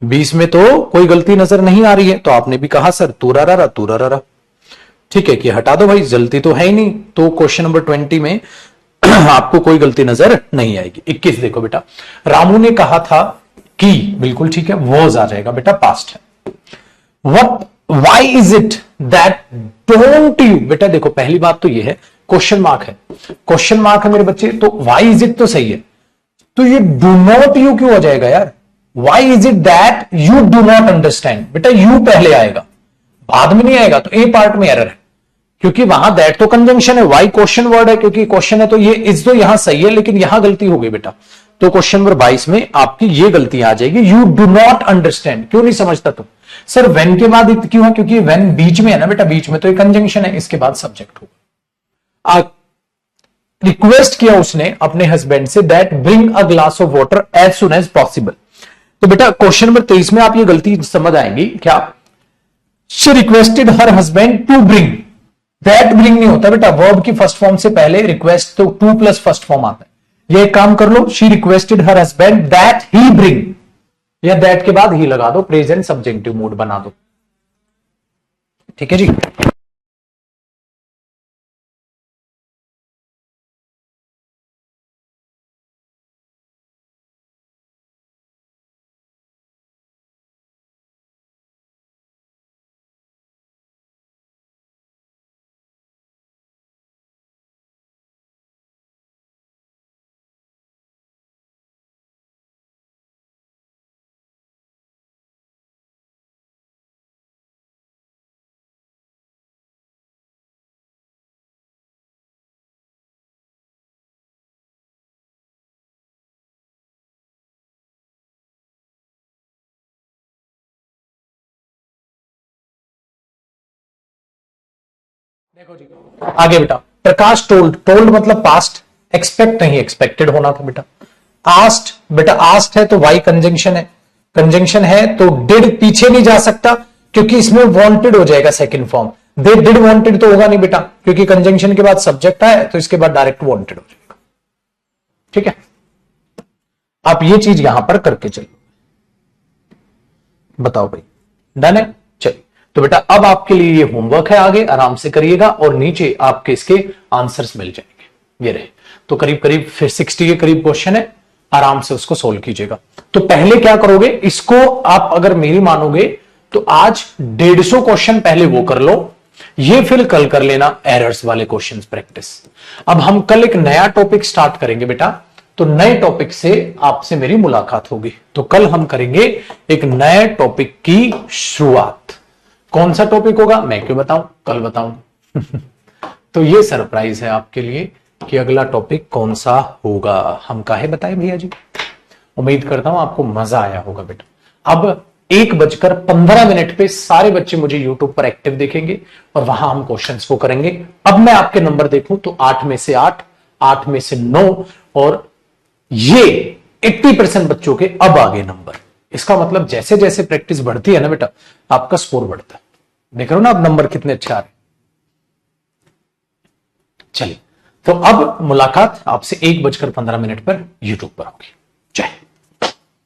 20 में तो कोई गलती नजर नहीं आ रही है, तो आपने भी कहा सर तूरा रहा। ठीक है, कि हटा दो भाई, गलती तो है ही नहीं, तो क्वेश्चन नंबर 20 में आपको कोई गलती नजर नहीं आएगी। 21 देखो बेटा, रामू ने कहा था कि, बिल्कुल ठीक है, वॉज आ जाएगा बेटा, पास्ट है। What, why is it that don't you, बेटा देखो पहली बात तो ये है, क्वेश्चन मार्क है, क्वेश्चन मार्क है मेरे बच्चे, तो व्हाई इज इट तो सही है, तो ये डू नॉट यू क्यों हो जाएगा यार। Why is it that you do not understand, बेटा यू पहले आएगा, बाद में नहीं आएगा, तो ए पार्ट में एरर है, क्योंकि वहां दैट तो कंजंक्शन है, वाई क्वेश्चन वर्ड है, क्योंकि क्वेश्चन है, तो ये इज तो यहां सही है, लेकिन यहां गलती हो गई बेटा, तो क्वेश्चन नंबर 22 में आपकी ये गलती आ जाएगी, यू डू नॉट अंडरस्टैंड। क्यों नहीं समझता तुम सर, वेन के बाद इत क्यों है, क्योंकि वेन बीच में है ना बेटा, बीच में तो एक कंजंक्शन है, इसके बाद सब्जेक्ट होगा। रिक्वेस्ट किया उसने अपने हस्बैंड से that bring a glass of water as soon as possible. तो बेटा क्वेश्चन नंबर 23 में आप ये गलती समझ आएंगी क्या, she requested her husband to bring, that bring नहीं होता बेटा, वर्ब की फर्स्ट फॉर्म से पहले रिक्वेस्ट तो टू प्लस फर्स्ट फॉर्म आता है। ये काम कर लो, she requested her husband that he bring, या दैट के बाद ही लगा दो, प्रेजेंट सब्जेक्टिव मोड बना दो। ठीक है जी। देखो जी, आगे बेटा, प्रकाश टोल्ड, टोल्ड मतलब पास्ट, एक्सपेक्ट नहीं एक्सपेक्टेड होना था बेटा। आस्ट, बेटा आस्ट है तो वाई कंजंक्शन है, कंजंक्शन है तो डिड पीछे नहीं जा सकता, क्योंकि इसमें वांटेड हो जाएगा second form, they did wanted तो होगा नहीं बेटा, क्योंकि कंजंक्शन के बाद सब्जेक्ट है, तो इसके बाद डायरेक्ट वांटेड हो जाएगा। ठीक है, आप ये चीज यहां पर करके चलो, बताओ भाई, डन है। चलिए, तो बेटा अब आपके लिए ये होमवर्क है, आगे आराम से करिएगा, और नीचे आपके इसके आंसर्स मिल जाएंगे, ये रहे। तो करीब करीब फिर 60 के करीब क्वेश्चन है, आराम से उसको सोल्व कीजिएगा। तो पहले क्या करोगे, इसको आप अगर मेरी मानोगे तो आज 150 क्वेश्चन पहले वो कर लो, ये फिर कल कर लेना एरर्स वाले क्वेश्चंस प्रैक्टिस। अब हम कल एक नया टॉपिक स्टार्ट करेंगे बेटा, तो नए टॉपिक से आपसे मेरी मुलाकात होगी। तो कल हम करेंगे एक नए टॉपिक की शुरुआत। कौन सा टॉपिक होगा मैं क्यों बताऊं, कल बताऊं। तो ये सरप्राइज है आपके लिए कि अगला टॉपिक कौन सा होगा, हम काहे बताए भैया जी। उम्मीद करता हूं आपको मजा आया होगा बेटा। अब 1:15 पे सारे बच्चे मुझे यूट्यूब पर एक्टिव देखेंगे और वहां हम क्वेश्चंस को करेंगे। अब मैं आपके नंबर देखूं तो 8 में से 8, 8 में से 9, और ये 80% बच्चों के अब आगे नंबर। इसका मतलब जैसे जैसे प्रैक्टिस बढ़ती है ना बेटा, आपका स्कोर बढ़ता है। देख रहे हो ना अब नंबर कितने अच्छे आ रहे। चलिए, तो अब मुलाकात आपसे 1:15 पर यूट्यूब पर होगी। जय।